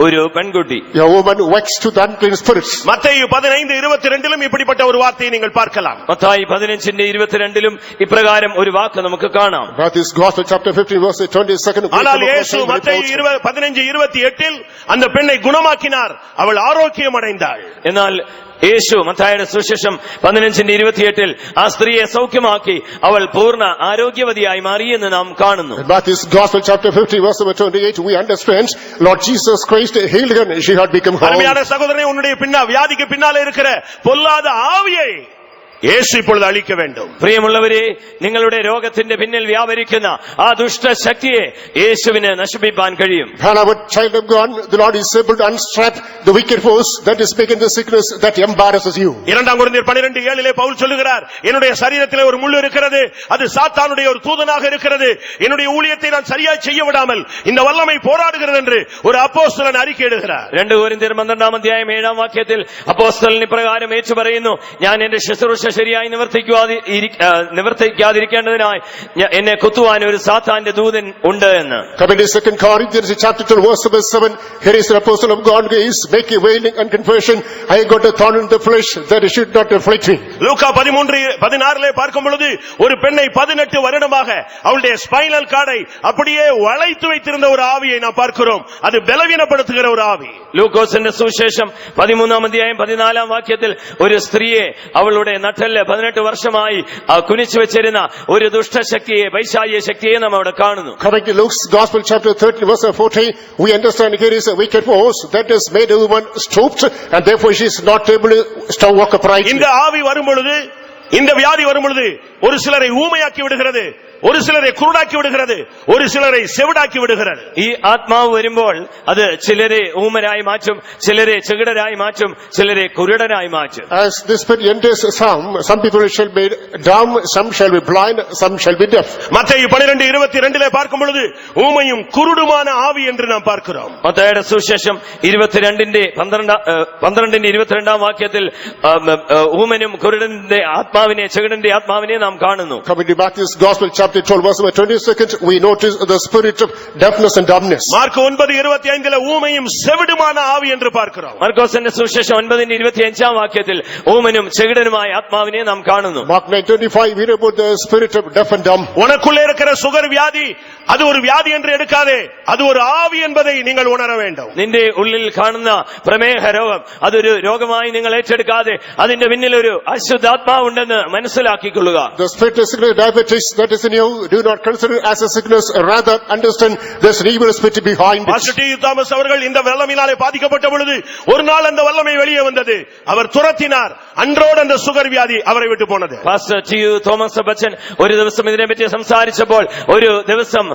ഒരു പെൺകുട്ടി. a woman vexed to the unclean spirits. மத்தேயு 15:22 இப்படிப்பட்ட ஒரு வார்த்தையை நீங்கள் பார்க்கலாம். മത്തായി 15:22 ഇപ്രകാരം ഒരു വാക്ക് നമുക്ക് കാണാം. Matthew's Gospel chapter 15 verse 22. ஆனால் இயேசு மத்தேயு 15:28 அந்த பெண்ணை குணமாக்கினார், அவள் ஆரோக்கியம் அடைந்தாள். എന്നാൽ യേശു മത്തായിയുടെ സുവിശേഷം 15:28 ആ സ്ത്രീയെ സൗഖ്യമാക്കി അവൾ പൂർണ്ണ ആരോഗ്യവതിയായി മാറിയെന്ന് നാം കാണുന്നു. In Matthew's Gospel chapter 50 verse 28 we understand Lord Jesus Christ healed her and she had become whole. அருமையான சகோதரனே, உன்னுடைய வியாதிக்கு பின்னாலே இருக்கிற பொல்லாத ஆவியை இயேசு இப்பொழுது அழிக்க வேண்டும். പ്രിയമുള്ളവരെ, നിങ്ങളുടെ രോഗത്തിന്റെ പിന്നിൽ വ്യാപരിക്കുന്ന ആ ദുഷ്ടശക്തിയെ യേശുവിന് നശിപ്പിക്കാൻ കഴിയും. Beloved child of God, the Lord is able to unstrap the wicked force that is making the sickness that embarrasses you. 2 கொரிந்தியர் 12:7 பவுல் சொல்லுகிறார், என்னுடைய சரீரத்திலே ஒரு முள் இருக்கிறது, அது சாத்தானுடைய ஒரு தூதனாக இருக்கிறது, என்னுடைய ஊழியத்தை நான் சரியாய் செய்ய விடாமல் இந்த வல்லமை போராடுகிறது என்று ஒரு அப்போஸ்தலன் அறிக்கையிடுகிறார். 2 കൊരിന്ത്യർ 12 അധ്യായം 7 വാക്യത്തിൽ അപ്പോസ്തലൻ ഇപ്രകാരം ഏറ്റുപറയുന്നു, ഞാൻ എന്റെ ശുശ്രൂഷ ശരിയായി നിവർത്തിക്കാതിരിക്കേണ്ടതിനായി എന്നെ കുത്തുവാൻ ഒരു സാത്താന്റെ ദൂതൻ ഉണ്ട് എന്ന്. Coming to 2 Corinthians chapter 2 verse 7, here is the apostle of God is making wailing and confession, I got a thorn in the flesh that it should not afflict me. லூக்கா 13:16 பார்க்கும் பொழுது ஒரு பெண்ணை 18 வருடமாக அவளுடைய ஸ்பைனல் கார்டை அப்படியே வளைத்து வைத்திருந்த ஒரு ஆவியை நாம் பார்க்கிறோம். அது பலவீனப்படுத்துகிற ஒரு ஆவி. ലൂക്കോസിന്റെ സുവിശേഷം 13 അധ്യായം 14 വാക്യത്തിൽ ഒരു സ്ത്രീയെ അവളുടെ നട്ടെല്ല് 18 വർഷമായി കുനിച്ചു വെച്ചിരുന്ന ഒരു ദുഷ്ടശക്തിയെ, പൈശാചിക ശക്തിയെ നാം അവിടെ കാണുന്നു. Coming to Luke's Gospel chapter 13 verse 14, we understand here is a wicked force that has made a woman stooped and therefore she is not able to walk upright. இந்த ஆவி வரும் பொழுது, இந்த வியாதி வரும் பொழுது ஒரு சிலரை ஊமையாக்கி விடுகிறது, ஒரு சிலரை குருடாக்கி விடுகிறது, ஒரு சிலரை செவிடாக்கி விடுகிறது. ഈ ആത്മാവ് വരുമ്പോൾ അത് ചിലരെ ഊമരായി മാറ്റും, ചിലരെ ചെകിടരായി മാറ്റും, ചിലരെ കുരുടരായി മാറ്റും. As the spirit enters some people shall be dumb, some shall be blind, some shall be deaf. மத்தேயு 12:22 பார்க்கும் பொழுது ஊமையும் குருடுமான ஆவி என்று நாம் பார்க்கிறோம். മത്തായിയുടെ സുവിശേഷം 12:22 വാക്യത്തിൽ ഊമനും കുരുടന്റെ ആത്മാവിനെ, ചെകിടന്റെ ആത്മാവിനെ നാം കാണുന്നു. Coming to Matthew's Gospel chapter 12 verse 22, we notice the spirit of deafness and dumbness. Mark 9:25 ஊமையும் செவிடுமான ஆவி என்று பார்க்கிறோம். മർക്കോസിന്റെ സുവിശേഷം 9:25 വാക്യത്തിൽ ഊമനും ചെകിടനുമായ ആത്മാവിനെ നാം കാണുന്നു. Mark 9:25 we read about the spirit of deaf and dumb. உனக்குள்ளே இருக்கிற சுகர் வியாதி அது ஒரு வியாதி என்று எடுக்காதே, அது ஒரு ஆவி என்பதை நீங்கள் உணர வேண்டும். നിന്റെ ഉള്ളിൽ കാണുന്ന പ്രമേഹ രോഗം അതൊരു രോഗമായി നിങ്ങൾ ഏറ്റെടുക്കാതെ അതിന്റെ പിന്നിൽ ഒരു അശുദ്ധാത്മാവുണ്ടെന്ന് മനസ്സിലാക്കിക്കൊള്ളുക. The spirit of sickness, diabetes that is in you, do not consider it as a sickness, rather understand there's an evil spirit behind it. Pastor T. Thomas அவர்கள் இந்த வல்லமையினாலே பாதிக்கப்பட்ட பொழுது ஒரு நாள் அந்த வல்லமை வெளியே வந்தது, அவர் துரத்தினார், அன்றோடு அந்த சுகர் வியாதி அவரை விட்டு போனது. Pastor T. തോമസ് ബച്ചൻ ഒരു ദിവസം ഇതിനെപ്പറ്റി സംസാരിച്ചപ്പോൾ ഒരു ദിവസം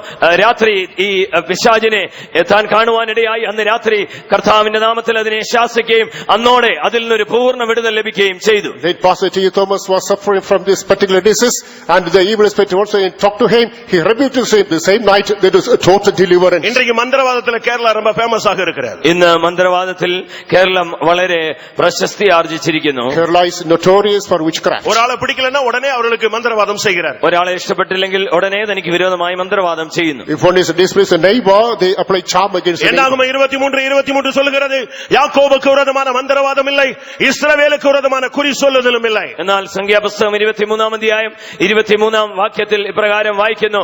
രാത്രി ഈ പിശാചിനെ താൻ കാണുവാനിടയായി. അന്ന് രാത്രി കർത്താവിന്റെ നാമത്തിൽ അതിനെ ശാസിക്കുകയും അന്നോടെ അതിൽ നിന്നൊരു പൂർണ്ണ വിടുതൽ ലഭിക്കുകയും ചെയ്തു. Late Pastor T. Thomas was suffering from this particular disease and the evil spirit also talked to him. He rebuked him the same night. There was a total deliverance. இன்றைக்கு மந்திரவாதத்தில் கேரளா ரொம்ப ஃபேமஸ் ஆக இருக்கிறது. ഇന്ന് മന്ത്രവാദത്തിൽ കേരളം വളരെ പ്രശസ്തി ആർജിച്ചിരിക്കുന്നു. Kerala is notorious for witchcraft. ஒருஆளை பிடிக்கலன்னா உடனே அவர்களுக்கு மந்திரவாதம் செய்கிறார். ഒരാളെ ഇഷ്ടപ്പെട്ടില്ലെങ്കിൽ ഉടനെ തനിക്ക് വിരോധമായി മന്ത്രവാദം ചെയ്യുന്നു. If one is displeased a neighbor, they apply charm against him. என்னாகமம் 23:23 சொல்லுகிறது, யாக்கோபுக்கு விரோதமான மந்திரவாதம் இல்லை, இஸ்ரவேலுக்கு விரோதமான குறி சொல்லுதலும் இல்லை. എന്നാൽ സംഖ്യാപുസ്തകം 23 അധ്യായം 23 വാക്യത്തിൽ ഇപ്രകാരം വായിക്കുന്നു,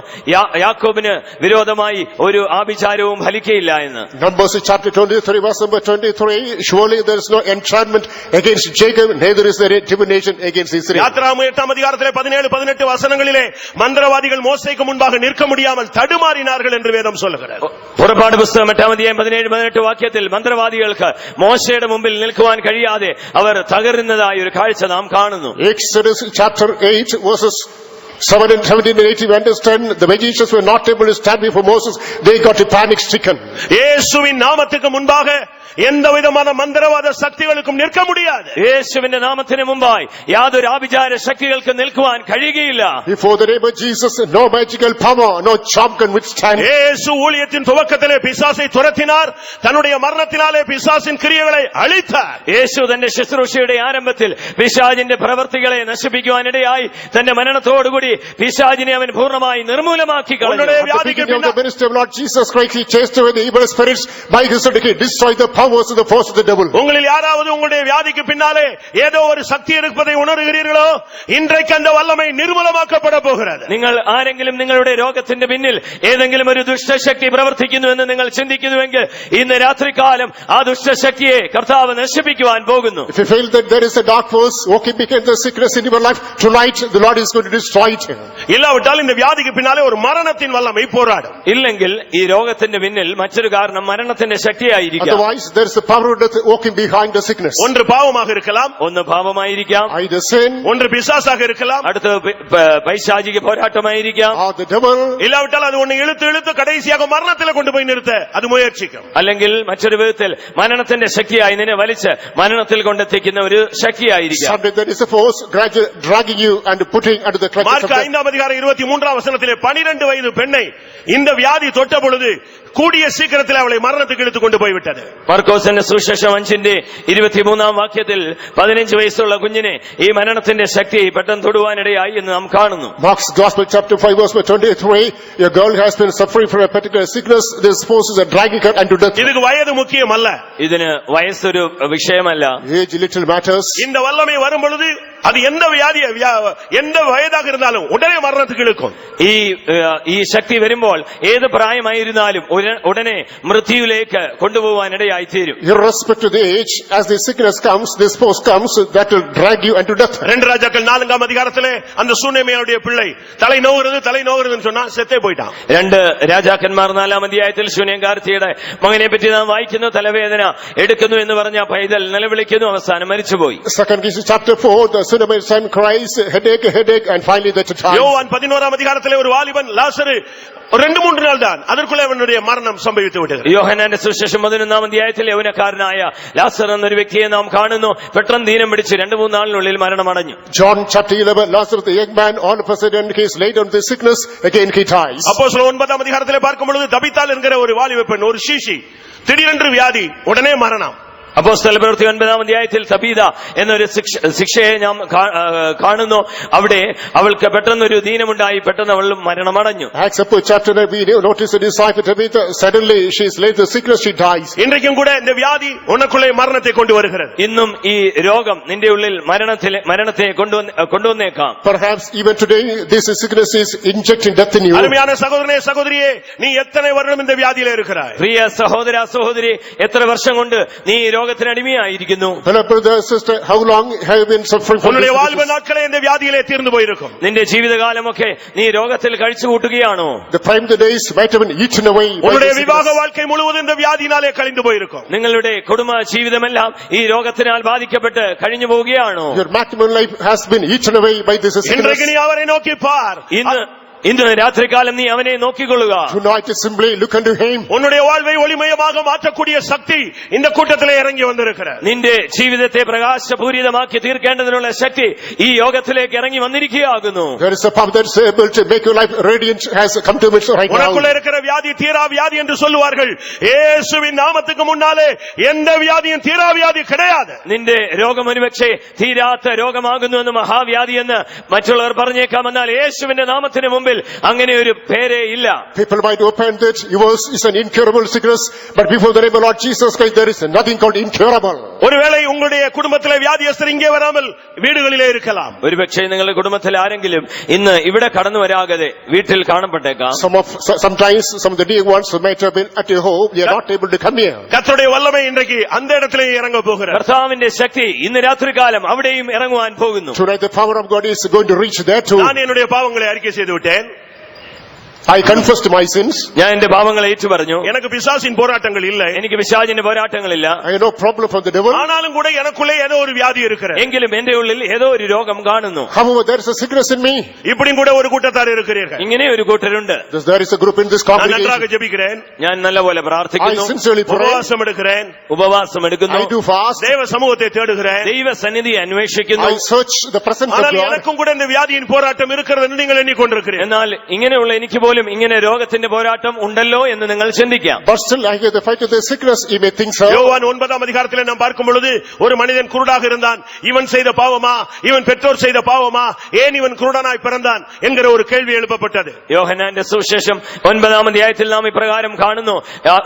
യാക്കോബിന് വിരോധമായി ഒരു ആഭിചാരവും ഫലിക്കയില്ല എന്ന്. Numbers chapter 23 verse number 23, surely there is no enchantment against Jacob, neither is there divination against Israel. யாத்ராகமம் 8 அதிகாரத்திலே 17-18 வசனங்களிலே மந்திரவாதிகள் மோசேக்கு முன்பாக நிற்க முடியாமல் தடுமாறினார்கள் என்று வேதம் சொல்லுகிறது. പുറപ്പാട് പുസ്തകം 8 അധ്യായം 17-18 വാക്യത്തിൽ മന്ത്രവാദികൾക്ക് മോശയുടെ മുമ്പിൽ നിൽക്കുവാൻ കഴിയാതെ അവർ തകരുന്നതായ ഒരു കാഴ്ച നാം കാണുന്നു. Exodus chapter 8 verses 17 and 18 we understand the magicians were not able to stand before Moses. They got panic stricken. இயேசுவின் நாமத்துக்கு முன்பாக எந்த விதமான மந்திரவாத சக்திகளுக்கும் நிற்க முடியாது. യേശുവിന്റെ നാമത്തിന് മുമ്പായി യാതൊരു ആഭിചാര ശക്തികൾക്ക് നിൽക്കുവാൻ കഴിയുകയില്ല. Before the name of Jesus, no magical power, no charm can withstand. இயேசு ஊழியத்தின் துவக்கத்திலே பிசாசை துரத்தினார். தன்னுடைய மரணத்தினாலே பிசாசின் கிரியைகளை அழித்தார். യേശു തന്റെ ശുശ്രൂഷയുടെ ആരംഭത്തിൽ പിശാചിന്റെ പ്രവർത്തികളെ നശിപ്പിക്കുവാനിടയായി തന്റെ മരണത്തോടുകൂടി പിശാചിനെ അവൻ പൂർണ്ണമായി നിർമൂലമാക്കി കളഞ്ഞു. உன்னுடைய At the வியாதிக்கு beginning of the பின்னால் ministry of Lord Jesus Christ, he chased away the evil spirits by his decree, destroyed the powers of the force of the devil. உங்களில் யாராவது உங்களுடைய வியாதிக்கு பின்னாலே ஏதோ ஒரு சக்தி இருப்பதை உணர்கிறீர்களோ, இன்றைக்கு அந்த வல்லமை நிர்மூலமாக்கப்பட போகிறது. നിങ്ങൾ ആരെങ്കിലും നിങ്ങളുടെ രോഗത്തിന്റെ പിന്നിൽ ഏതെങ്കിലും ഒരു ദുഷ്ടശക്തി പ്രവർത്തിക്കുന്നു എന്ന് നിങ്ങൾ ചിന്തിക്കുന്നുവെങ്കിൽ ഇന്ന് രാത്രികാലം ആ ദുഷ്ടശക്തിയെ കർത്താവ് നശിപ്പിക്കുവാൻ പോകുന്നു. If you feel that there is a dark force walking behind the sickness in your life, tonight the Lord is going to destroy it. இல்லாவிட்டால் இந்த வியாதிக்கு பின்னாலே ஒரு மரணத்தின் வல்லமை போராடும். ഇല്ലെങ്കിൽ ഈ രോഗത്തിന്റെ പിന്നിൽ മറ്റൊരു കാരണം മരണത്തിന്റെ ശക്തിയായിരിക്കാം. Otherwise there is a power of death walking behind the sickness. ஒன்று பாவமாக இருக்கலாம், ഒന്ന് പാപമായിരിക്കാം, Either sin ஒன்று பிசாசாக இருக்கலாம், അടുത്തത് പൈശാചിക പോരാട്ടമായിരിക്കാം, or the devil. இல்லாவிட்டால் அது ஒன்னு இழுத்து இழுத்து கடைசியாக மரணத்தில் கொண்டு போய் நிறுத்த அது முயற்சிக்கும். അല്ലെങ്കിൽ മറ്റൊരു വിധത്തിൽ മരണത്തിന്റെ ശക്തിയായി നിന്നെ വലിച്ച് മരണത്തിൽ കൊണ്ടെത്തിക്കുന്ന ഒരു ശക്തിയായിരിക്കാം. Someday there is a force gradually dragging you and putting under the clutches of mark death. 5 அதிகாரம் 23 வசனத்திலே 12 வயது பெண்ணை இந்த வியாதி தொட்ட பொழுது கூடிய சீக்கிரத்தில் அவளை மரணத்துக்கு இழுத்து கொண்டு போய்விட்டது. മർക്കോസിന്റെ സുവിശേഷം 5:23 വാക്യത്തിൽ 15 വയസ്സുള്ള കുഞ്ഞിനെ ഈ മരണത്തിന്റെ ശക്തി പെട്ടെന്ന് തൊടുവാനിടയായി എന്ന് നാം കാണുന്നു. Mark's Gospel chapter 5 verse 23, a girl has been suffering from a particular sickness. These forces are dragging her unto death. இதுக்கு வயது முக்கியம் அல்ல, ഇതിന് വയസ്സൊരു വിഷയമല്ല. Age little matters. இந்த வல்லமை வரும் பொழுது அது எந்த வியாதி எந்த வயதாக இருந்தாலும் உடனே மரணத்துக்கு இழுக்கும். ഈ ശക്തി വരുമ്പോൾ ഏത് പ്രായമായിരുന്നാലും ഉടനെ മൃത്യുവിലേക്ക് കൊണ്ടുപോകാനിടയായി തീരും. Irrespective of the age, as the sickness comes, this force comes, that will drag you unto death. 2 ராஜாக்கள் 4 அதிகாரத்திலே அந்த சூனேமியாவுடைய பிள்ளை தலை நோவுறதுன்னு சொன்னா செத்தே போயிட்டான். 2 രാജാക്കന്മാർ 4 അധ്യായത്തിൽ ശൂന്യംകാർത്തിയുടെ മകനെ പറ്റി നാം വായിക്കുന്നു. തലവേദന എടുക്കുന്നു എന്ന് പറഞ്ഞ പൈതൽ നിലവിളിക്കുന്നു, അവസാനം മരിച്ചുപോയി. 2 Kings chapter 4, the Shunammite son cries, headache, and finally that time. யோவான் 11 அதிகாரத்திலே ஒரு வாலிபன் லாசரு 2-3 நாள் தான் அதற்குள்ளே அவனுடைய மரணம் സംഭവിച്ചു വിട്ടது. യോഹന്നാന്റെ സുവിശേഷം 11 അധ്യായത്തിൽ യൗവനക്കാരനായ ലാസർ എന്നൊരു വ്യക്തിയെ നാം കാണുന്നു. പെട്ടെന്ന് ദീനം പിടിച്ച് 2-3 നാളിനുള്ളിൽ മരണമടഞ്ഞു. John chapter 11, Lazarus the young man, all of a sudden he is laid on the sickness, again he dies. அப்போஸ்தலர் 9 அதிகாரத்திலே பார்க்கும் பொழுது தபித்தாள் என்கிற ஒரு வாலிப பெண், ஒரு சீஷி, திடீரென்று வியாதி, உடனே மரணம். അപ്പോസ്തല പ്രവൃത്തി 9 അധ്യായത്തിൽ തബീത എന്നൊരു ശിക്ഷയെ നാം കാണുന്നു. അവിടെ അവൾക്ക് പെട്ടെന്നൊരു ദീനമുണ്ടായി, പെട്ടെന്ന് അവൾ മരണമടഞ്ഞു. Acts chapter 9, we notice the disciple Tabitha, suddenly she is laid the sickness, she dies. இன்றைக்கும் கூட இந்த வியாதி உனக்குள்ளே மரணத்தை கொண்டு வருகிறது. ഇന്നും ഈ രോഗം നിന്റെ ഉള്ളിൽ മരണത്തെ കൊണ്ടുവന്നേക്കാം. Perhaps even today this sickness is injecting death in you. அருமையான சகோதரனே, சகோதரியே, நீ எத்தனை வருடம் இந்த வியாதியிலே இருக்கிறாய்? പ്രിയ സഹോദര സഹോദരി, എത്ര വർഷം കൊണ്ട് നീ രോഗത്തിന് അടിമയായിരിക്കുന്നു? Brother, sister, how long have you been suffering from உன்னுடைய this வாழ்வு sickness? நாட்களே இந்த வியாதியிலே தீர்ந்து போயிருக்கும். നിന്റെ ജീവിതകാലമൊക്കെ നീ രോഗത്തിൽ കഴിച്ചു കൂട്ടുകയാണോ? The prime of the days might have been eaten away by உன்னுடைய this விவாக sickness. வாழ்க்கை முழுவதும் இந்த வியாதியினாலே கழிந்து போயிருக்கும். നിങ്ങളുടെ കുടുംബ ജീവിതമെല്ലാം ഈ രോഗത്തിനാൽ ബാധിക്കപ്പെട്ട് കഴിഞ്ഞു പോവുകയാണോ? Your matrimonial life has been eaten away by this sickness. இன்றைக்கு நீ அவரை நோக்கி பார். ഇന്ന് രാത്രികാലം നീ അവനെ നോക്കിക്കൊള്ളുക. Tonight simply look unto him. உன்னுடைய வாழ்வை ஒளிமயமாக மாற்றக்கூடிய சக்தி இந்த கூட்டத்திலே இறங்கி வந்திருக்கிறது. നിന്റെ ജീവിതത്തെ പ്രകാശപൂരിതമാക്കി തീർക്കേണ്ടതിനുള്ള ശക്തി ഈ യോഗത്തിലേക്ക് ഇറങ്ങി വന്നിരിക്കുകയാകുന്നു. There is a power that is able to make your life radiant, has come to midst right now. உனக்குள்ள இருக்கிற வியாதி தீரா வியாதி என்று சொல்லுவார்கள். இயேசுவின் நாமத்துக்கு முன்னாலே எந்த வியாதியும் தீரா வியாதி கிடையாது. നിന്റെ രോഗം ഒരുപക്ഷേ തീരാത്ത രോഗമാകുന്നു എന്ന്, മഹാവ്യാധി എന്ന് മറ്റുള്ളവർ പറഞ്ഞേക്കാം. എന്നാൽ യേശുവിന്റെ നാമത്തിന് മുമ്പിൽ അങ്ങനെ ഒരു പേരേ ഇല്ല. People might open that yours is an incurable sickness, but before the name of Lord Jesus Christ there is nothing called incurable. ஒருவேளை உங்களுடைய குடும்பத்திலே வியாதியஸ்தர் இங்கே வராமல் வீடுகளிலே இருக்கலாம். ഒരുപക്ഷേ നിങ്ങളുടെ കുടുംബത്തിൽ ആരെങ്കിലും ഇന്ന് ഇവിടെ കടന്നു വരാതെ വീട്ടിൽ കാണപ്പെട്ടേക്കാം. Sometimes some of the dear ones who might have been at your home, they are not able to come here. கர்த்தருடைய வல்லமை இன்றைக்கு அந்த இடத்திலே இறங்க போகிறது. കർത്താവിന്റെ ശക്തി ഇന്ന് രാത്രികാലം അവിടെയും ഇറങ്ങുവാൻ പോകുന്നു. Tonight the power of God is going to reach there too. நான் என்னுடைய பாவங்களை அறிக்கை செய்து விட்டேன். I confessed my sins. ഞാൻ എന്റെ പാപങ്ങളെ ഏറ്റു പറഞ്ഞു. எனக்கு பிசாசின் போராட்டங்கள் இல்லை. എനിക്ക് പിശാചിന്റെ പോരാട്ടങ്ങളില്ല. I have no problem from the devil. ஆனாலும் கூட எனக்குள்ளே ஏதோ ஒரு வியாதி இருக்கிறது. എങ്കിലും എന്റെ ഉള്ളിൽ ഏതോ ഒരു രോഗം കാണുന്നു. However, there is a sickness in me. இப்படியும் கூட ஒரு கூட்டத்தார் இருக்கிறீர்கள். ഇങ്ങനെ ഒരു കൂട്ടരുണ്ട്. There is a group in this நான் congregation. நன்றாக ஜெபிக்கிறேன். ഞാൻ നല്ലപോലെ I പ്രാർത്ഥിക്കുന്നു, sincerely pray. உபவாசம் எடுக்கிறேன். ഉപവാസം എടുക്കുന്നു, I do fast. தேவ சமூகத்தை தேடுகிறேன். ദൈവ സന്നിധി അന്വേഷിക്കുന്നു. I search the presence of ஆனால் God. எனக்கும் கூட இந்த வியாதியின் போராட்டம் இருக்கிறது என்று நீங்கள் எண்ணிக்கொண்டிருக்கிறீர்கள். എന്നാൽ ഇങ്ങനെയുള്ള എനിക്ക് പോലും ഇങ്ങനെ രോഗത്തിന്റെ പോരാട്ടം ഉണ്ടല്ലോ എന്ന് നിങ്ങൾ ചിന്തിക്കാം. But still I have the fight of the sickness. You may think so. யோவான் 9ஆம் அதிகாரத்திலே நாம் பார்க்கும் பொழுது ஒரு மனிதன் குருடாக இருந்தான். இவன் செய்த பாவமா, இவன் பெற்றோர் செய்த பாவமா, ஏன் இவன் குருடனாய் பிறந்தான் என்கிற ஒரு கேள்வி எழுப்பப்பட்டது. യോഹന്നാന്റെ സുവിശേഷം 9ആം അധ്യായത്തിൽ നാം ഇപ്രകാരം കാണുന്നു,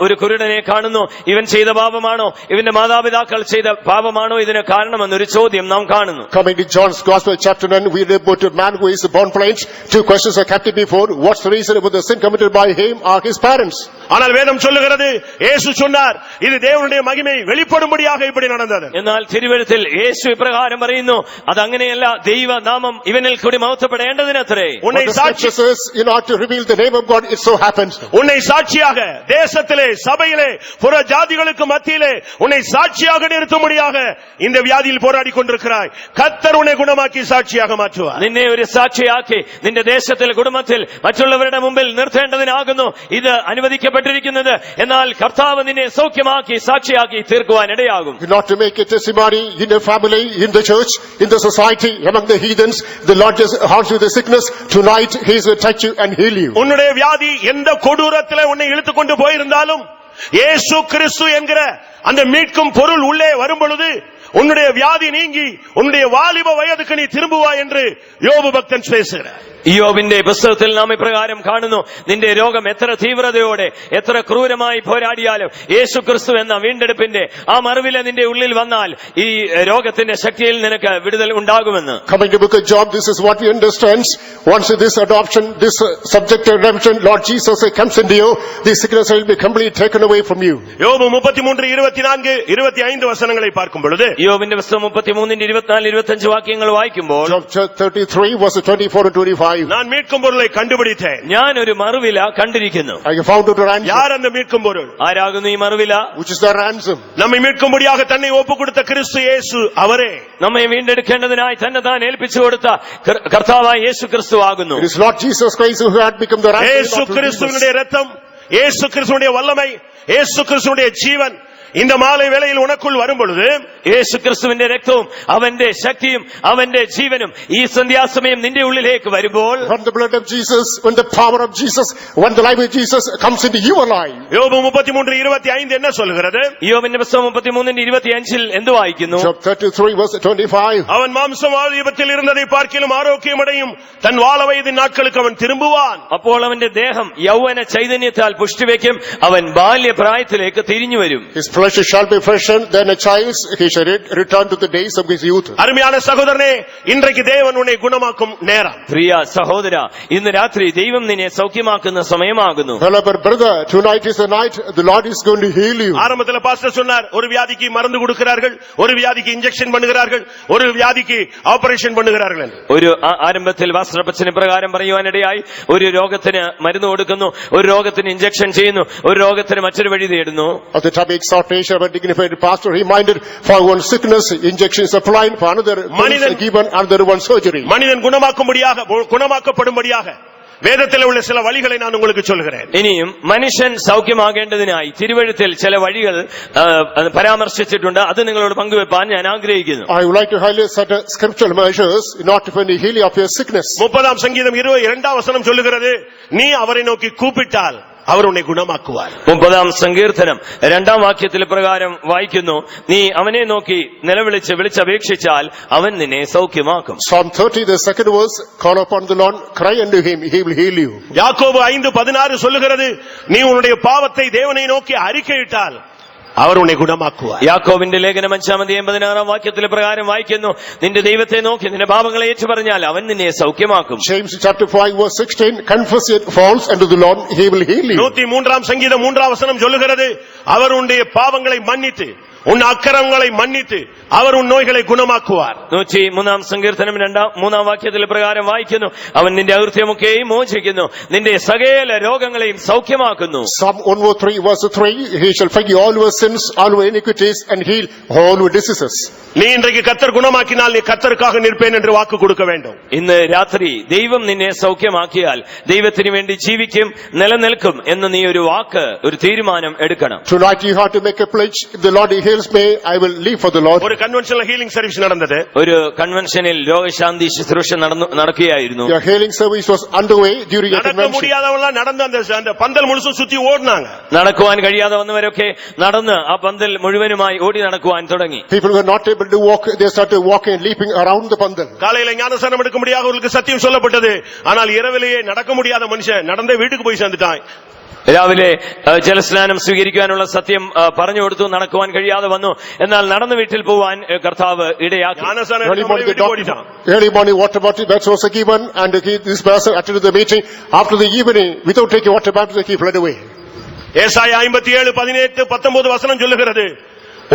ഒരു കുരുടനെ കാണുന്നു. ഇവൻ ചെയ്ത പാപമാണോ, ഇവന്റെ മാതാപിതാക്കൾ ചെയ്ത പാപമാണോ ഇതിന് കാരണമെന്നൊരു ചോദ്യം നാം കാണുന്നു. Coming to John's Gospel chapter 9, we read about a man who is born blind. Two questions are kept before. What's the reason about the sin committed by him or his parents? ஆனால் வேதம் சொல்லுகிறது, இயேசு சொன்னார், இது தேவனுடைய மகிமை வெளிப்படும்படியாக இப்படி நடந்தது. എന്നാൽ തിരുവെഴുത്തിൽ യേശു ഇപ്രകാരം പറയുന്നു, അതങ്ങനെയല്ല, ദൈവനാമം ഇവനിൽ കൂടി മഹത്വപ്പെടേണ്ടതിനത്രേ. உன்னை What the சாட்சி scripture says, in order to reveal the name of God, it so happens. உன்னை சாட்சியாக தேசத்திலே, சபையிலே, புற ஜாதிகளுக்கு மத்தியிலே உன்னை சாட்சியாக நிறுத்தும்படியாக இந்த வியாதியில் போராடி கொண்டிருக்கிறாய். கர்த்தர் உன்னை குணமாக்கி சாட்சியாக மாற்றுவார். നിന്നെ ഒരു സാക്ഷിയാക്കി നിന്റെ ദേശത്തിൽ, കുടുംബത്തിൽ, മറ്റുള്ളവരുടെ മുമ്പിൽ നിർത്തേണ്ടതിനാകുന്നു ഇത് അനുവദിക്കപ്പെട്ടിരിക്കുന്നത്. എന്നാൽ കർത്താവ് നിന്നെ സൗഖ്യമാക്കി സാക്ഷിയാക്കി തീർക്കുവാൻ ഇടയാകും. Not to make a testimony in a family, in the church, in the society, among the heathens. The Lord just haunts you with the sickness. Tonight He is going to touch you and heal you. உன்னுடைய வியாதி எந்த கொடூரத்திலே உன்னை இழுத்துக் கொண்டு போயிருந்தாலும் இயேசு கிறிஸ்து என்கிற அந்த மீட்கும் பொருள் உள்ளே வரும் பொழுது உன்னுடைய வியாதி நீங்கி உன்னுடைய வாலிப வயதுக்கு நீ திரும்புவாய் என்று யோபு பக்தன் பேசுகிறார். യോബിന്റെ പുസ്തകത്തിൽ നാം ഇപ്രകാരം കാണുന്നു, നിന്റെ രോഗം എത്ര തീവ്രതയോടെ, എത്ര ക്രൂരമായി പോരാടിയാലും യേശു ക്രിസ്തു എന്ന വീണ്ടെടുപ്പിന്റെ ആ മറുവില നിന്റെ ഉള്ളിൽ വന്നാൽ ഈ രോഗത്തിന്റെ ശക്തിയിൽ നിനക്ക് വിടുതൽ ഉണ്ടാകുമെന്ന്. Coming to book of Job, this is what we understand. Once this adoption, this subject of redemption, Lord Jesus comes into you, the sickness will be completely taken away from you. யோபு 33, 24, 25 வசனங்களை பார்க்கும் பொழுது, യോബിന്റെ പുസ്തകം 33, 24, 25 വാക്യങ്ങൾ വായിക്കുമ്പോൾ, Job 33 verses 24 and 25. நான் மீட்கும் பொருளை கண்டுபிடித்தேன். ഞാൻ ഒരു മറുവില കണ്ടിരിക്കുന്നു. I have found out a ransom. யார் அந்த மீட்கும் பொருள்? ആരാകുന്നു ഈ മറുവില? Which is the ransom? நம்மை மீட்கும்படியாக தன்னை ஒப்புக் கொடுத்த கிறிஸ்து இயேசு அவரே. നമ്മെ വീണ്ടെടുക്കേണ്ടതിനായി തന്നെ താൻ ഏൽപ്പിച്ചു കൊടുത്ത കർത്താവായ യേശു ക്രിസ്തു ആകുന്നു. It is Lord Jesus Christ who had become the ransom. இயேசு கிறிஸ்துவினுடைய இரத்தம், இயேசு கிறிஸ்துவினுடைய வல்லமை, இயேசு கிறிஸ்துவினுடைய ஜீவன் இந்த மாலை வேளையில் உனக்குள் வரும் பொழுது, യേശു ക്രിസ്തുവിന്റെ രക്തവും അവന്റെ ശക്തിയും അവന്റെ ജീവനും ഈ സന്ധ്യാസമയം നിന്റെ ഉള്ളിലേക്ക് വരുമ്പോൾ, From the blood of Jesus, when the power of Jesus, when the life of Jesus comes into your life. யோபு 33, 25 என்ன சொல்கிறது? യോബിന്റെ പുസ്തകം 33, 25 എന്ത് വായിക്കുന്നു? Job 33 verse 25. அவன் மாம்சம் ஆதிபத்தில் இருந்ததை பார்க்கிலும் ஆரோக்கியமடையும் தன் வாழ வயதின் நாட்களுக்கு அவன் திரும்புவான். അപ്പോൾ അവന്റെ ദേഹം യൗവന ചൈതന്യത്താൽ പുഷ്ടിവെക്കും, അവൻ ബാല്യപ്രായത്തിലേക്ക് തിരിഞ്ഞു വരും. His flesh shall be freshened than a child's. He shall return to the days of his youth. அருமையான சகோதரனே, இன்றைக்கு தேவன் உன்னை குணமாக்கும் நேரம். പ്രിയ സഹോദര, ഇന്ന് രാത്രി ദൈവം നിന്നെ സൗഖ്യമാക്കുന്ന സമയമാകുന്നു. Hello, brother. Tonight is the night. The Lord is going to heal you. ஆரம்பத்துல பாஸ்டர் சொன்னார், ஒரு வியாதிக்கு மருந்து கொடுக்கிறார்கள், ஒரு வியாதிக்கு இன்ஜெக்ஷன் பண்ணுகிறார்கள், ஒரு வியாதிக்கு ஆபரேஷன் பண்ணுகிறார்கள். ഒരു ആരംഭത്തിൽ വാസ്ത്രപ്പച്ചന് പ്രകാരം പറയുവാനിടയായി, ഒരു രോഗത്തിന് മരുന്ന് കൊടുക്കുന്നു, ഒരു രോഗത്തിന് ഇഞ്ചക്ഷൻ ചെയ്യുന്നു, ഒരു രോഗത്തിന് മറ്റൊരു വഴി തേടുന്നു. Of the topic exhortation of a dignified pastor reminded, for one sickness injections applied, for another given, another one surgery. மனிதன் குணமாக்கப்படும்படியாக வேதத்தில் உள்ள சில வழிகளை நான் உங்களுக்கு சொல்கிறேன். ഇനിയും മനുഷ്യൻ സൗഖ്യമാകേണ്ടതിനായി തിരുവഴുത്തിൽ ചില വഴികൾ പരാമർശിച്ചിട്ടുണ്ട്. അത് നിങ്ങളോട് പങ്കുവെപ്പാൻ ഞാൻ ആഗ്രഹിക്കുന്നു. I would like to highlight certain scriptural measures in order to find the healing of your sickness. 30ஆம் சங்கீதம் 22ஆம் வசனம் சொல்லுகிறது, நீ அவரை நோக்கி கூப்பிட்டால் அவர் உன்னை குணமாக்குவார். 30ஆം സങ്കീർത്തനം 2ആം വാക്യത്തിൽ പ്രകാരം വായിക്കുന്നു, നീ അവനെ നോക്കി വിളിച്ചപേക്ഷിച്ചാൽ അവൻ നിന്നെ സൗഖ്യമാക്കും. Psalm 30, the second verse, call upon the Lord, cry unto him, he will heal you. யாக்கோபு 5:16 சொல்லுகிறது, நீ உன்னுடைய பாவத்தை தேவனை நோக்கி அறிக்கையிட்டால் அவர் உன்னை குணமாக்குவார். യാക്കോബിന്റെ ലേഖനം 5-ാം അധ്യായം 16ആം വാക്യത്തിൽ പ്രകാരം വായിക്കുന്നു, നിന്റെ ദൈവത്തെ നോക്കി നിന്റെ പാപങ്ങളെ ഏറ്റുപറഞ്ഞാൽ അവൻ നിന്നെ സൗഖ്യമാക്കും. James chapter 5 verse 16, confess your faults unto the Lord, he will heal you. 103ஆம் சங்கீதம் 3ஆம் வசனம் சொல்லுகிறது, அவர் உன்னுடைய பாவங்களை மன்னித்து உன் அக்கிரமங்களை மன்னித்து அவர் உன் நோய்களை குணமாக்குவார். 103 സങ്കീർത്തനം 3-ാം വാക്യത്തിൽ പ്രകാരം വായിക്കുന്നു, അവൻ നിന്റെ അകൃത്യമൊക്കെയും മോചിക്കുന്നു, നിന്റെ സകല രോഗങ്ങളെയും സൗഖ്യമാക്കുന്നു. Psalm 103 verse 3, he shall forgive all your sins, all your iniquities, and heal all your diseases. நீ இன்றைக்கு கர்த்தர் குணமாக்கினால் நீ கர்த்தருக்காக நிற்பேன் என்று வாக்கு கொடுக்க வேண்டும். ഇന്ന് രാത്രി ദൈവം നിന്നെ സൗഖ്യമാക്കിയാൽ ദൈവത്തിന് വേണ്ടി ജീവിക്കും, നിലനിൽക്കും എന്ന് നീ ഒരു വാക്ക്, ഒരു തീരുമാനം എടുക്കണം. Tonight you have to make a pledge. If the Lord heals me, I will live for the Lord. ஒரு கன்வென்ஷனல் ஹீலிங் சர்வீஸ் நடந்தது. ഒരു കൺവെൻഷനിൽ രോഗശാന്തി ശുശ്രൂഷ നടക്കുകയായിരുന്നു. Your healing service was underway during your நடக்க convention. முடியாதவங்க நடந்து அந்த பந்தல் முழுசும் சுத்தி ஓடுனாங்க. നടക്കുവാൻ കഴിയാതെ വന്നവരൊക്കെ നടന്ന് ആ പന്തൽ മുഴുവനുമായി ഓടി നടക്കുവാൻ തുടങ്ങി. People were not able to walk. They started walking and leaping around the pandal. காலையில ஞானஸ்நானம் எடுக்க முடியாத அவர்களுக்கு சத்தியம் சொல்லப்பட்டது. ஆனால் இரவிலேயே நடக்க முடியாத மனுஷன் நடந்தே வீட்டுக்கு போய் சேர்ந்துட்டான். രാവിലെ ജലസ്നാനം സ്വീകരിക്കുവാനുള്ള സത്യം പറഞ്ഞു കൊടുത്തു, നടക്കുവാൻ കഴിയാതെ വന്നു. എന്നാൽ നടന്ന് വീട്ടിൽ പോവാൻ കർത്താവ് ഇടയാക്കി. Early morning water bottle that was given, and this person attended the meeting. After the evening, without taking water bottle, he fled away. ஏசாயா 57:18-19 வசனம் சொல்லுகிறது,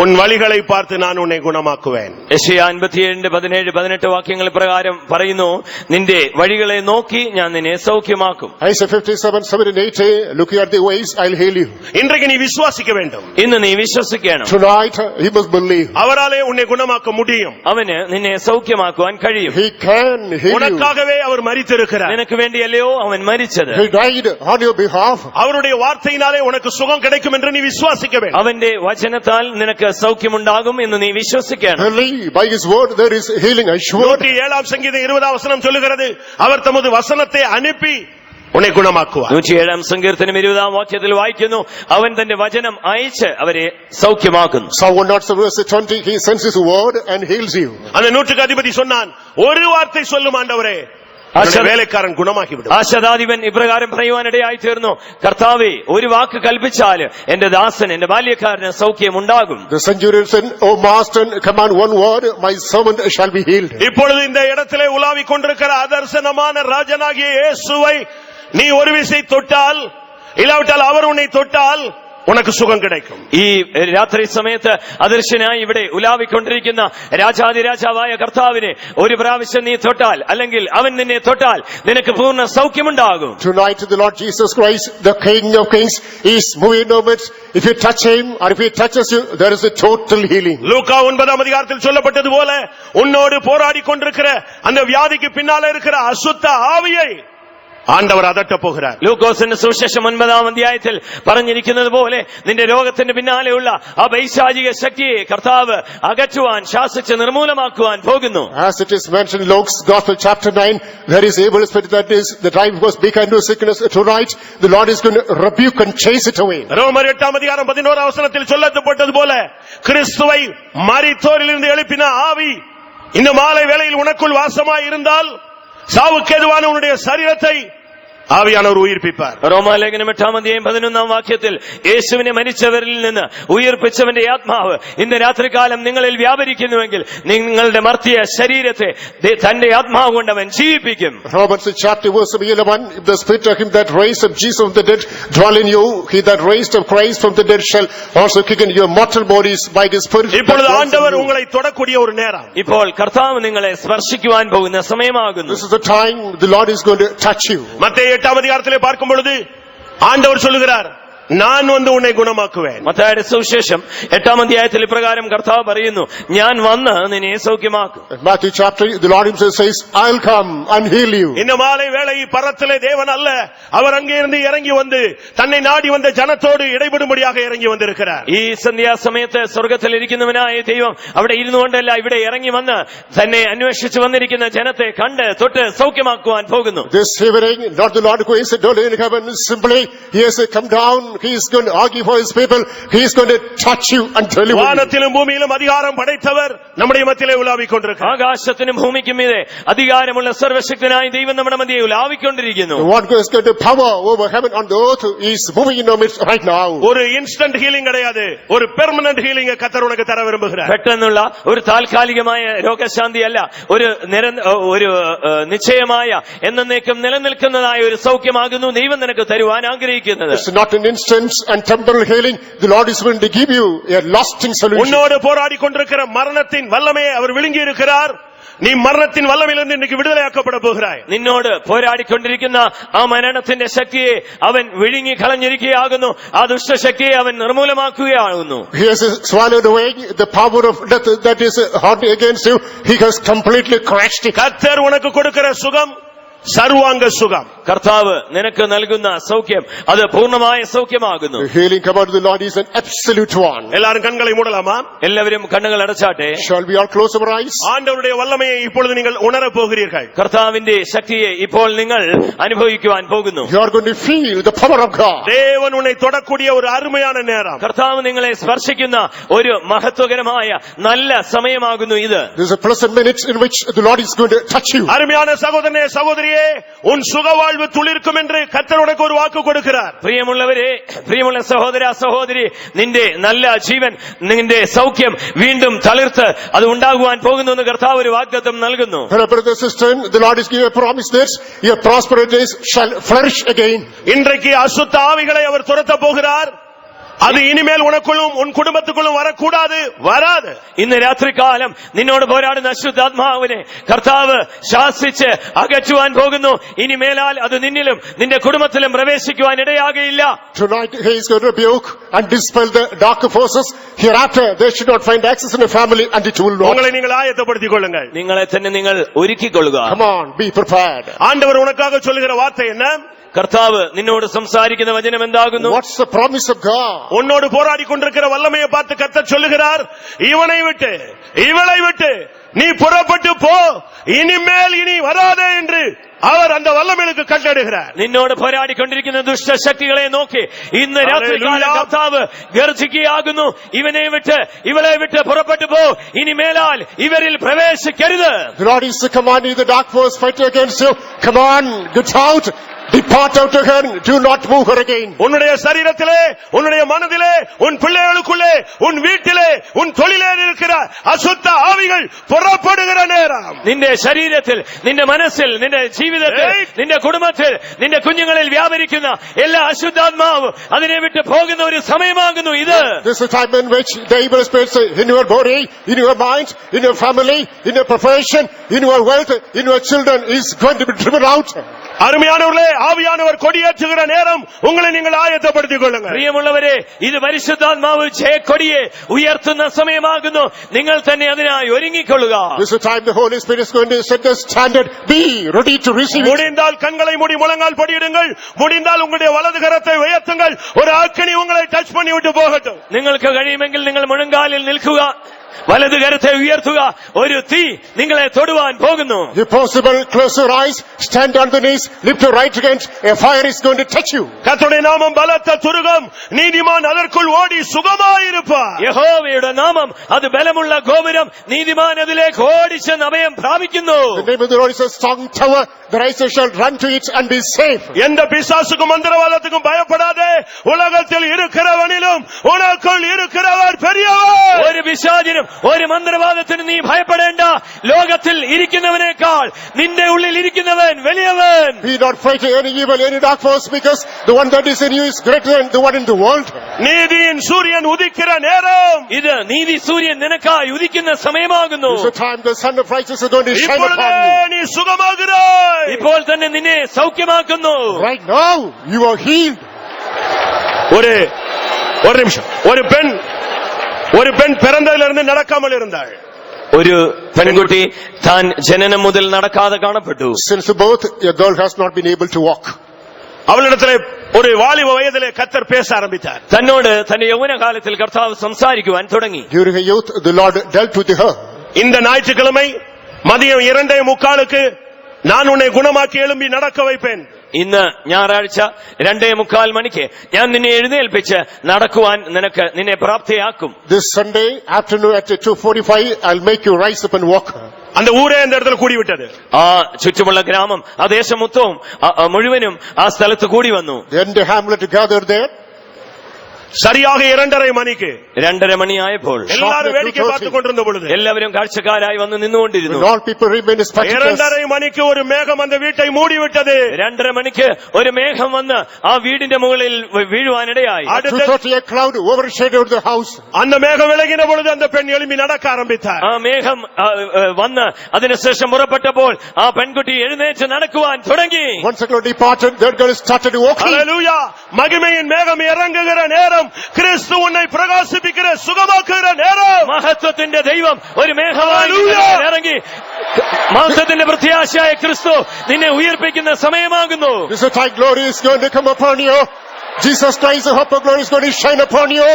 உன் வழிகளை பார்த்து நான் உன்னை குணமாக்குவேன். യെശയ്യാ 57:17-18 വാക്യങ്ങൾ പ്രകാരം പറയുന്നു, നിന്റെ വഴികളെ നോക്കി ഞാൻ നിന്നെ സൗഖ്യമാക്കും. Isaiah 57:7-8, looking at the ways, I'll heal you. இன்றைக்கு நீ விசுவாசிக்க வேண்டும். ഇന്ന് നീ വിശ്വസിക്കണം. Tonight he must believe. அவராலே உன்னை குணமாக்க முடியும். അവന് നിന്നെ സൗഖ്യമാക്കുവാൻ കഴിയും. He can heal you. உனக்காகவே அவர் மரித்திருக்கிறார். നിനക്ക് വേണ്ടിയല്ലയോ അവൻ മരിച്ചത്? He died on your behalf. அவருடைய வார்த்தையினாலே உனக்கு சுகம் கிடைக்கும் என்று நீ விசுவாசிக்க வேண்டும். അവന്റെ വചനത്താൽ നിനക്ക് സൗഖ്യമുണ്ടാകും എന്ന് നീ വിശ്വസിക്കണം. Believe by his word there is healing assured. 107 சங்கீதம் 20 வசனம் சொல்லுகிறது, அவர் தமது வசனத்தை அனுப்பி உன்னை குணமாக்குவார். 107 സങ്കീർത്തനം 20 വാക്യത്തിൽ വായിക്കുന്നു, അവൻ തന്റെ വചനം അയച്ച് അവരെ സൗഖ്യമാക്കുന്നു. Psalm 107 verse 20, he sends his word and heals you. அந்த நூற்றுக்கு அதிபதி சொன்னான், ஒரு வார்த்தை சொல்லும் ஆண்டவரே, வேலைக்காரன் குணமாகிவிடும். ആ ശതാധിപൻ ഇപ്രകാരം പറയുവാനിടയായി തീർന്നു, കർത്താവേ, ഒരു വാക്ക് കൽപ്പിച്ചാൽ എന്റെ ദാസൻ, എന്റെ ബാല്യക്കാരന് സൗഖ്യമുണ്ടാകും. The centurion said, "O master, command one word, my servant shall be healed." இப்பொழுது இந்த இடத்திலே உலாவிக் கொண்டிருக்கிற அதர்சனமான ராஜனாகிய இயேசுவை நீ ஒரு விசை தொட்டால், இல்லாவிட்டால் அவர் உன்னை தொட்டால் உனக்கு சுகம் கிடைக்கும். ഈ രാത്രി സമയത്ത് അദർശനായി ഇവിടെ ഉലാവിക്കൊണ്ടിരിക്കുന്ന രാജാതിരാജാവായ കർത്താവിനെ ഒരു പ്രാവശ്യം നീ തൊട്ടാൽ, അല്ലെങ്കിൽ അവൻ നിന്നെ തൊട്ടാൽ നിനക്ക് പൂർണ്ണ സൗഖ്യമുണ്ടാകും. Tonight the Lord Jesus Christ, the King of Kings, is moving over. If you touch him or if he touches you, there is a total healing. லூக்கா 9 அதிகாரத்தில் சொல்லப்பட்டது போல, உன்னோடு போராடி கொண்டிருக்கிற அந்த வியாதிக்கு பின்னால இருக்கிற அசுத்த ஆவியை ആണ്ടവർ അതട്ട പോകുகிறாർ. ലൂക്കോസിന്റെ സുവിശേഷം 9-ാം അധ്യായത്തിൽ പറഞ്ഞിരിക്കുന്നത് പോലെ നിന്റെ രോഗത്തിന്റെ പിന്നാലെയുള്ള ആ പൈശാചിക ശക്തിയെ കർത്താവ് അകറ്റുവാൻ, ശാസിച്ച് നിർമൂലമാക്കുവാൻ പോകുന്നു. As it is mentioned in Luke's Gospel chapter 9, there is evil spirit that is the drive was big into sickness. Tonight the Lord is going to rebuke and chase it away. ரோமர் 8 அதிகாரம் 11 வசனத்தில் சொல்லப்பட்டது போல, கிறிஸ்துவை மரித்தோரிலிருந்து எழுப்பின ஆவி இந்த மாலை வேளையில் உனக்குள் வாசமாய் இருந்தால் சாவுக்கேதுவான உன்னுடைய சரீரத்தை ആവിയാനവർ ഉയിർപ്പിപ്പാർ. റോമാലേഖനം 8-ാം അധ്യായം 11-ാം വാക്യത്തിൽ യേശുവിനെ മരിച്ചവരിൽ നിന്ന് ഉയിർപ്പിച്ചവന്റെ ആത്മാവ് ഇന്ന് രാത്രികാലം നിങ്ങളിൽ വ്യാപരിക്കുന്നുവെങ്കിൽ നിങ്ങളുടെ മർത്തിയ ശരീരത്തെ തന്റെ ആത്മാവ് കൊണ്ട് അവൻ ജീവിപ്പിക്കും. Romans chapter verse 11, if the spirit of him that raised up Jesus from the dead dwell in you, he that raised up Christ from the dead shall also quicken your mortal bodies by his spirit. இப்பொழுது ஆண்டவர் உங்களை தொடக்கூடிய ஒரு நேரம். ഇപ്പോൾ കർത്താവ് നിങ്ങളെ സ്പർശിക്കുവാൻ പോകുന്ന സമയമാകുന്നു. This is the time the Lord is going to touch you. மத்தேயு 8 அதிகாரத்திலே பார்க்கும் பொழுது ஆண்டவர் சொல்லுகிறார், நான் வந்து உன்னை குணமாக்குவேன். മത്തായിയുടെ സുവിശേഷം 8-ാം അധ്യായത്തിൽ ഇപ്രകാരം കർത്താവ് പറയുന്നു, ഞാൻ വന്ന് നിന്നെ സൗഖ്യമാക്കും. Matthew chapter, the Lord himself says, I'll come and heal you. இந்த மாலை வேளை பரத்திலே தேவன் அல்ல, அவர் அங்கே இருந்து இறங்கி வந்து தன்னை நாடி வந்த ஜனத்தோடு இடைபடும்படியாக இறங்கி வந்திருக்கிறார். ഈ സന്ധ്യാസമയത്ത് സ്വർഗത്തിൽ ഇരിക്കുന്നവനായ ദൈവം അവിടെ ഇരുന്നുകൊണ്ടല്ല, ഇവിടെ ഇറങ്ങി വന്ന് തന്നെ അന്വേഷിച്ചു വന്നിരിക്കുന്ന ജനത്തെ കണ്ട് തൊട്ട് സൗഖ്യമാക്കുവാൻ പോകുന്നു. This evening, not the Lord who is in heaven, simply he has come down. He is going to argue for his people. He is going to touch you and deliver you. வானத்திலும் பூமியிலும் அதிகாரம் படைத்தவர் நம்முடைய மத்தியிலே உலாவிக் கொண்டிருக்கிறார். ആകാശത്തിനും ഭൂമിക്കും മീതെ അധികാരമുള്ള സർവശക്തനായ ദൈവം നമ്മുടെ മധ്യേ ഉലാവിക്കൊണ്ടിരിക്കുന്നു. One who has got the power over heaven and the earth is moving in our midst right now. ஒரு இன்ஸ்டன்ட் ஹீலிங் கிடையாது, ஒரு பெர்மனன்ட் ஹீலிங் கர்த்தர் உனக்கு தர விரும்புகிறார். പെട്ടെന്നുള്ള ഒരു താൽക്കാലികമായ രോഗശാന്തിയല്ല, ഒരു നിശ്ചയമായ എന്നേക്കും നിലനിൽക്കുന്നതായ ഒരു സൗഖ്യമാകുന്നു ദൈവം നിനക്ക് തരുവാൻ ആഗ്രഹിക്കുന്നത്. It's not an instant resistance and temporal healing, the Lord is going to give you a lasting solution. உன்னோடு போராடி கொண்டிருக்கிற மரணத்தின் வல்லமையை அவர் விழுங்கி இருக்கிறார். നീ മരണത്തിൻ വല്ലമിലിருந்து ഇന്നേക്ക് വിടുതലയാക്കപ്പെട പോകുகிறாய். നിന്നോട് പോരാടിക്കൊണ്ടിരിക്കുന്ന ആ മരണത്തിന്റെ ശക്തിയെ അവൻ വിഴുങ്ങി കളഞ്ഞിരിക്കുകയാകുന്നു. ആ ദുഷ്ടശക്തിയെ അവൻ നിർമൂലമാക്കുകയാകുന്നു. He has swallowed away the power of death that is hot against you. He has completely crushed it. கர்த்தர் உனக்கு கொடுக்கிற சுகம் സർവാംഗ സുഖം. കർത്താവ് നിനക്ക് നൽകുന്ന സൗഖ്യം അത് പൂർണ്ണമായ സൗഖ്യമാകുന്നു. The healing come out of the Lord is an absolute one. എല്ലാവരും കണ്ണുകളെ മൂടலாமா? എല്ലാവരും കണ്ണുകൾ അടച്ചാട്ടെ. Shall we all close our eyes? ആண்டവരുடைய വല്ലമയെ இப்பொழுது நீங்கள் உணர போகிறீர்கள். കർത്താവിന്റെ ശക്തിയെ ഇപ്പോൾ നിങ്ങൾ അനുഭവിക്കുവാൻ പോകുന്നു. You are going to feel the power of God. தேவன் உன்னை தொடக்கூடிய ஒரு அருமையான நேரம். കർത്താവ് നിങ്ങളെ സ്പർശിക്കുന്ന ഒരു മഹത്വകരമായ നല്ല സമയമാകുന്നു ഇത്. This is a pleasant minute in which the Lord is going to touch you. அருமையான சகோதரனே சகோதரியே, உன் சுகவாழ்வு துளிர்க்கும் என்று கர்த்தர் உனக்கு ஒரு வாக்கு கொடுக்கிறார். പ്രിയമുള്ളവരെ, പ്രിയമുള്ള സഹോദര സഹോദരി, നിന്റെ നല്ല ജീവൻ, നിന്റെ സൗഖ്യം വീണ്ടും തളിർത്ത് അത് ഉണ്ടാകുവാൻ പോകുന്നു എന്ന് കർത്താവ് ഒരു വാഗ്ദത്തം നൽകുന്നു. Brother, sister, the Lord is giving a promise that your prosperous days shall flourish again. இன்றைக்கு அசுத்த ஆவிகளை அவர் துரத்த போகிறார். அது இனிமேல் உனக்குள்ளும் உன் குடும்பத்துக்குள்ளும் வரக்கூடாது, வராது. ഇന്ന് രാത്രികാലം നിന്നോട് പോരാടുന്ന അശുദ്ധാത്മാവിനെ കർത്താവ് ശാസിച്ച് അകറ്റുവാൻ പോകുന്നു. ഇനി മേലാൽ അത് നിന്നിലും നിന്റെ കുടുംബത്തിലും പ്രവേശിക്കുവാൻ ഇടയാകയില്ല. Tonight he is going to rebuke and dispel the dark forces. Hereafter they should not find access in the family and it will not. உங்களை நீங்கள் ஆயத்தப்படுத்திக் கொள்ளுங்கள். നിങ്ങളെ തന്നെ നിങ്ങൾ ഒരുക്കിക്കൊള്ളുക. Come on, be prepared. ஆண்டவர் உனக்காக சொல்லுகிற வார்த்தை என்ன? കർത്താവ് നിന്നോട് സംസാരിക്കുന്ന വചനം എന്താകുന്നു? What's the promise of God? உன்னோடு போராடி கொண்டிருக்கிற வல்லமையை பார்த்து கர்த்தர் சொல்லுகிறார், இவனை விட்டு இவளை விட்டு நீ புறப்பட்டு போ, இனிமேல் இனி வராதே என்று அவர் அந்த വല്ലമേലുക്ക് കട്ടളിടുகிறார். നിന്നോട് പോരാടിക്കൊണ്ടിരിക്കുന്ന ദുഷ്ടശക്തികളെ നോക്കി ഇന്ന് രാത്രികാലം കർത്താവ് ഗർജിക്കുകയാകുന്നു. ഇവനെ വിട്ട് ഇവളെ വിട്ട് പുറപ്പെട്ടു പോ, ഇനി മേലാൽ ഇവരിൽ പ്രവേശിക്കരുത്. The Lord is commanding the dark force fight against you. Come on, get out. Depart out of her. Do not move her again. உன்னுடைய சரீரத்திலே, உன்னுடைய மனதிலே, உன் பிள்ளைகளுக்குள்ளே, உன் வீட்டிலே, உன் தொழிலே இருக்கிற அசுத்த ஆவிகள் புறப்படுகிற நேரம். നിന്റെ ശരീരത്തിൽ, നിന്റെ മനസ്സിൽ, നിന്റെ ജീവിതത്തിൽ, നിന്റെ കുടുംബത്തിൽ, നിന്റെ കുഞ്ഞുങ്ങളിൽ വ്യാപരിക്കുന്ന എല്ലാ അശുദ്ധാത്മാവും അതിനെ വിട്ട് പോകുന്ന ഒരു സമയമാകുന്നു ഇത്. This is a time in which the evil spirits in your body, in your mind, in your family, in your profession, in your wealth, in your children is going to be driven out. அருமையானவர்களே, ஆவியானவர் கொடியேற்றுகிற நேரம். உங்களை நீங்கள் ஆயத்தப்படுத்திக் கொள்ளுங்கள். പ്രിയമുള്ളവരെ, ഇത് പരിശുദ്ധാത്മാവ് ജയക്കൊടിയെ ഉയർത്തുന്ന സമയമാകുന്നു. നിങ്ങൾ തന്നെ അതിനായി ഒരുങ്ങിക്കൊള്ളുക. This is a time the Holy Spirit is going to set the standard. Be ready to receive it. முடிந்தால் கண்களை மூடி முழங்கால் படியிடுங்கள். முடிந்தால் உங்களுடைய வலது கரத்தை உயர்த்துங்கள். ஒரு அக்கினி உங்களை டச் பண்ணி விட்டு போகட்டும். നിങ്ങൾക്ക് കഴിയുമെങ്കിൽ നിങ്ങൾ മുഴങ്കാലിൽ നിൽക്കുക, വലത് കരത്തെ ഉയർത്തുക. ഒരു തീ നിങ്ങളെ തൊടുവാൻ പോകുന്നു. If possible, close your eyes, stand on the knees, lift your right hand. A fire is going to touch you. கர்த்தருடைய நாமம் பலத்த துருகம், நீதிமான் அதற்குள் ஓடி சுகமாயிருப்பார். യഹോവയുടെ നാമം അത് ബലമുള്ള ഗോപുരം, നീതിമാൻ അതിലേക്ക് ഓടിച്ചെന്ന് അഭയം പ്രാപിക്കുന്നു. The name of the Lord is a strong tower. The righteous shall run to it and be safe. எந்த பிசாசுக்கும் மந்திரவாதத்துக்கும் பயப்படாதே. உலகத்தில் இருக்கிறவனிலும் உனக்குள் இருக்கிறவர் பெரியவர். ഒരു പിശാചിനും ഒരു മന്ത്രവാദത്തിനും നീ ഭയപ്പെടേണ്ട. ലോകത്തിൽ ഇരിക്കുന്നവനേക്കാൾ നിന്റെ ഉള്ളിൽ ഇരിക്കുന്നവൻ വലിയവൻ. Be not frightened any evil, any dark force, because the one that is in you is greater than the one in the world. நீதியின் சூரியன் உதிக்கிற நேரம். ഇത് നീതി സൂര്യൻ നിനക്കായി ഉദിക്കുന്ന സമയമാകുന്നു. This is the time the sun of righteousness is going to shine இப்பொழுதே upon you. நீ சுகமாகிறாய். ഇപ്പോൾ തന്നെ നിന്നെ സൗഖ്യമാക്കുന്നു. Right now, you are healed. ஒரு நிமிஷம். ஒரு பெண் பிறந்ததிலிருந்து நடக்காமல் இருந்தாள். ഒരു പെൺകുട്ടി താൻ ജനനം മുതൽ നടക്കാതെ കാണപ്പെട്ടു. Since birth, a girl has not been able to walk. அவளிடத்திலே ஒரு வாலிப வயதிலே கர்த்தர் பேச ஆரம்பித்தார். തന്നോട് തന്റെ യൗവനകാലത്തിൽ കർത്താവ് സംസാരിക്കുവാൻ തുടങ്ങി. During her youth, the Lord dealt with her. இந்த ஞாயிற்றுக்கிழமை மதியம் 2:45 நான் உன்னை குணமாக்கி எழும்பி நடக்க வைப்பேன். ഇന്ന് ഞായറാഴ്ച 2:45 മണിക്ക് ഞാൻ നിന്നെ എഴുന്നേൽപ്പിച്ച് നടക്കുവാൻ നിന്നെ പ്രാപ്തിയാക്കും. This Sunday afternoon at 2:45, I'll make you rise up and walk. அந்த ஊரே அந்த இடத்துல கூடிவிட்டது. ആ ചുറ്റുമുള്ള ഗ്രാമം, ആ ദേശം മുഴുവനും ആ സ്ഥലത്ത് കൂടി വന്നു. The entire hamlet gathered there. சரியாக 2:30 மணிக்கு 2:30 മണിയായപ്പോൾ எல்லாரும் வேடிக்கை பார்த்துக் கொண்டிருந்த பொழுது എല്ലാവരും കാഴ്ചക്കാരായി വന്ന് നിന്നുകൊണ്ടിരുന്നു. When all people remain spectators. 2:30 மணிக்கு ஒரு மேகம் அந்த வீட்டை மூடிவிட்டது. 2:30 മണിക്ക് ഒരു മേഘം വന്ന് ആ വീടിന്റെ മുകളിൽ വീഴുവാനിടയായി. At 2:30 a cloud overshadowed the house. அந்த மேகம் விலகின பொழுது அந்த பெண் எழும்பி நடக்க ஆரம்பித்தார். ആ മേഘം വന്ന് അതിനുശേഷം പുറപ്പെട്ടപ്പോൾ ആ പെൺകുട്ടി എഴുന്നേറ്റ് നടക്കുവാൻ തുടങ്ങി. Once the cloud departed, that girl started walking. ஹல்லேலூயா. மகிமையின் மேகம் இறங்குகிற நேரம், கிறிஸ்து உன்னை பிரகாசிப்பிக்கிற சுகமாக்குகிற நேரம். മഹത്വത്തിന്റെ ദൈവം ഒരു മേഘമായി ഇറങ്ങി മഹത്വത്തിന്റെ പ്രത്യാശയായ ക്രിസ്തു നിന്നെ ഉയർപ്പിക്കുന്ന സമയമാകുന്നു. This is time glory is going to come upon you. Jesus Christ, the hope of glory is going to shine upon you.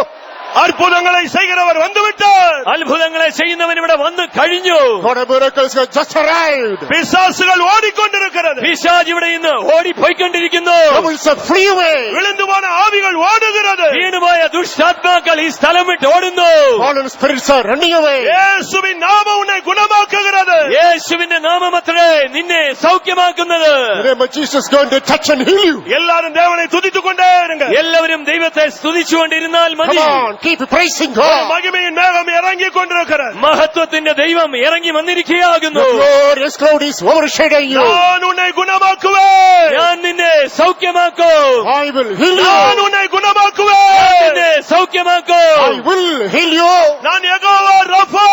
அற்புதங்களை செய்கிறவர் வந்துவிட்டார். അത്ഭുതങ്ങളെ ചെയ്യുന്നവൻ ഇവിടെ വന്നു കഴിഞ്ഞു. God of miracles has just arrived. பிசாசுகள் ஓடிக்கொண்டிருக்கிறது. പിശാച് ഇവിടെ ഇന്ന് ഓടിപ്പോയിക്കൊണ്ടിരിക്കുന്നു. Devils are free away. விழுந்து போன ஆவிகள் ஓடுகிறது. വീണുപോയ ദുഷ്ടാത്മാക്കൾ ഈ സ്ഥലം വിട്ട് ഓടുന്നു. Fallen spirits are running away. இயேசுவின் நாமம் உன்னை குணமாக்குகிறது. യേശുവിന്റെ നാമമത്രേ നിന്നെ സൗഖ്യമാക്കുന്നത്. The name of Jesus is going to touch and heal you. எல்லாரும் தேவனை துதித்துக் கொண்டே இருங்க. എല്ലാവരും ദൈവത്തെ സ്തുതിച്ചുകൊണ്ടിരുന്നാൽ മതി. Come on, keep praising God. மகிமையின் மேகம் இறங்கிக் கொண்டிருக்கிறது. മഹത്വത്തിന്റെ ദൈവം ഇറങ്ങി വന്നിരിക്കുകയാകുന്നു. The glorious cloud is overshadowing you. நான் உன்னை குணமாக்குவேன். ഞാൻ നിന്നെ സൗഖ്യമാക്കും. I will heal you. நான் உன்னை குணமாக்குவேன். നിന്നെ സൗഖ്യമാക്കും. I will heal you. நான் யெகோவா ரஃபா.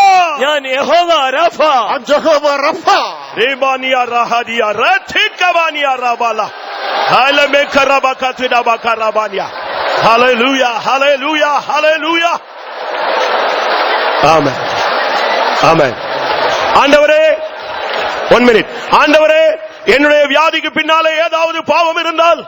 ഞാൻ യഹോവ രാഫ. I'm Jehovah Rapha. ரேபானியா ரஹாதியா ரத்திகவானியா ரபாலா. ஹலமெக்கரபகத்விடபகரபானியா. ஹalleluya ஹalleluya ஹalleluya. ஆமென் ஆமென். ஆண்டவரே 1 மினிட். ஆண்டவரே, என்னுடைய வியாதிக்கு பின்னாலே ஏதாவது பாவம் இருந்தால்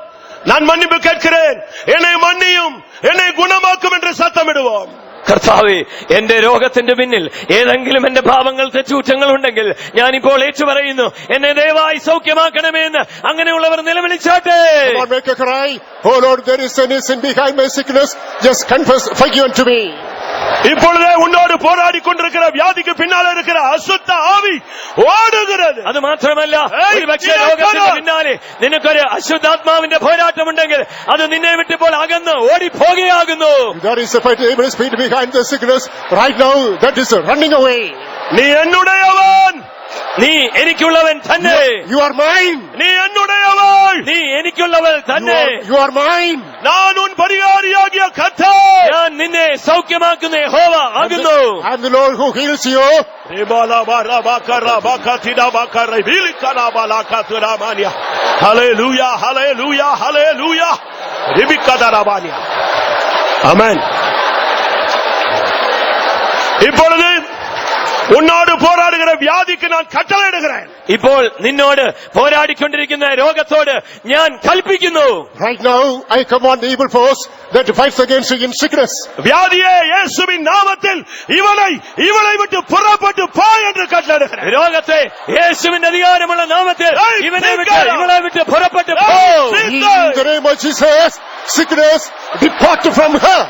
நான் மன்னிப்பு கேட்கிறேன், என்னை மன்னியும், என்னை குணமாக்கும் என்று சத்தமிடுவோம். കർത്താവേ, എന്റെ രോഗത്തിന്റെ പിന്നിൽ ഏതെങ്കിലും എന്റെ പാപങ്ങൾ തെറ്റുകുറ്റങ്ങൾ ഉണ്ടെങ്കിൽ ഞാനിപ്പോൾ ഏറ്റുപറയുന്നു, എന്നെ ദയവായി സൗഖ്യമാക്കണമേ എന്ന് അങ്ങനെയുള്ളവർ നിലവിളിച്ചാട്ടെ. Come on, make a cry. Oh Lord, there is any sin behind my sickness. Just confess, forgive unto me. இப்பொழுதே உன்னோடு போராடி கொண்டிருக்கிற வியாதிக்கு பின்னாலே இருக்கிற அசுத்த ஆவி ஓடுகிறது. അത് മാത്രമല്ല, ഒരു പക്ഷേ രോഗത്തിന്റെ പിന്നാലെ നിനക്കൊരു അശുദ്ധാത്മാവിന്റെ പോരാട്ടമുണ്ടെങ്കിൽ അത് നിന്നെ വിട്ടിപ്പോൾ അകന്ന് ഓടിപ്പോകുകയാകുന്നു. There is a evil spirit behind the sickness. Right now, that is running away. நீ என்னுடையவன். നീ എനിക്കുള്ളവൻ തന്നെ. You are mine. நீ என்னுடையவள். നീ എനിക്കുള്ളവൾ തന്നെ. You are mine. நான் உன் பரிகாரியாகிய கர்த்தர். ഞാൻ നിന്നെ സൗഖ്യമാക്കുന്ന യഹോവ ആകുന്നു. I am the Lord who heals you. ஹல்லேலூயா ஹல்லேலூயா ஹல்லேலூயா. ரிபிகதரபானியா. ஆமென். இப்பொழுது உன்னோடு போராடுகிற வியாதிக்கு நான் கட்டளையிடுகிறேன். ഇപ്പോൾ നിന്നോട് പോരാടിക്കൊണ്ടിരിക്കുന്ന രോഗത്തോട് ഞാൻ കൽപ്പിക്കുന്നു. Right now, I command the evil force that fights against you in sickness. வியாதியே, இயேசுவின் நாமத்தில் இவளை விட்டு புறப்பட்டு போ என்று கட்டளையிடுகிறேன். രോഗത്തെ യേശുവിന്റെ അധികാരമുള്ള നാമത്തിൽ ഇവളെ വിട്ട് പുറപ്പെട്ടു പോ. In the name of Jesus, sickness, depart from her.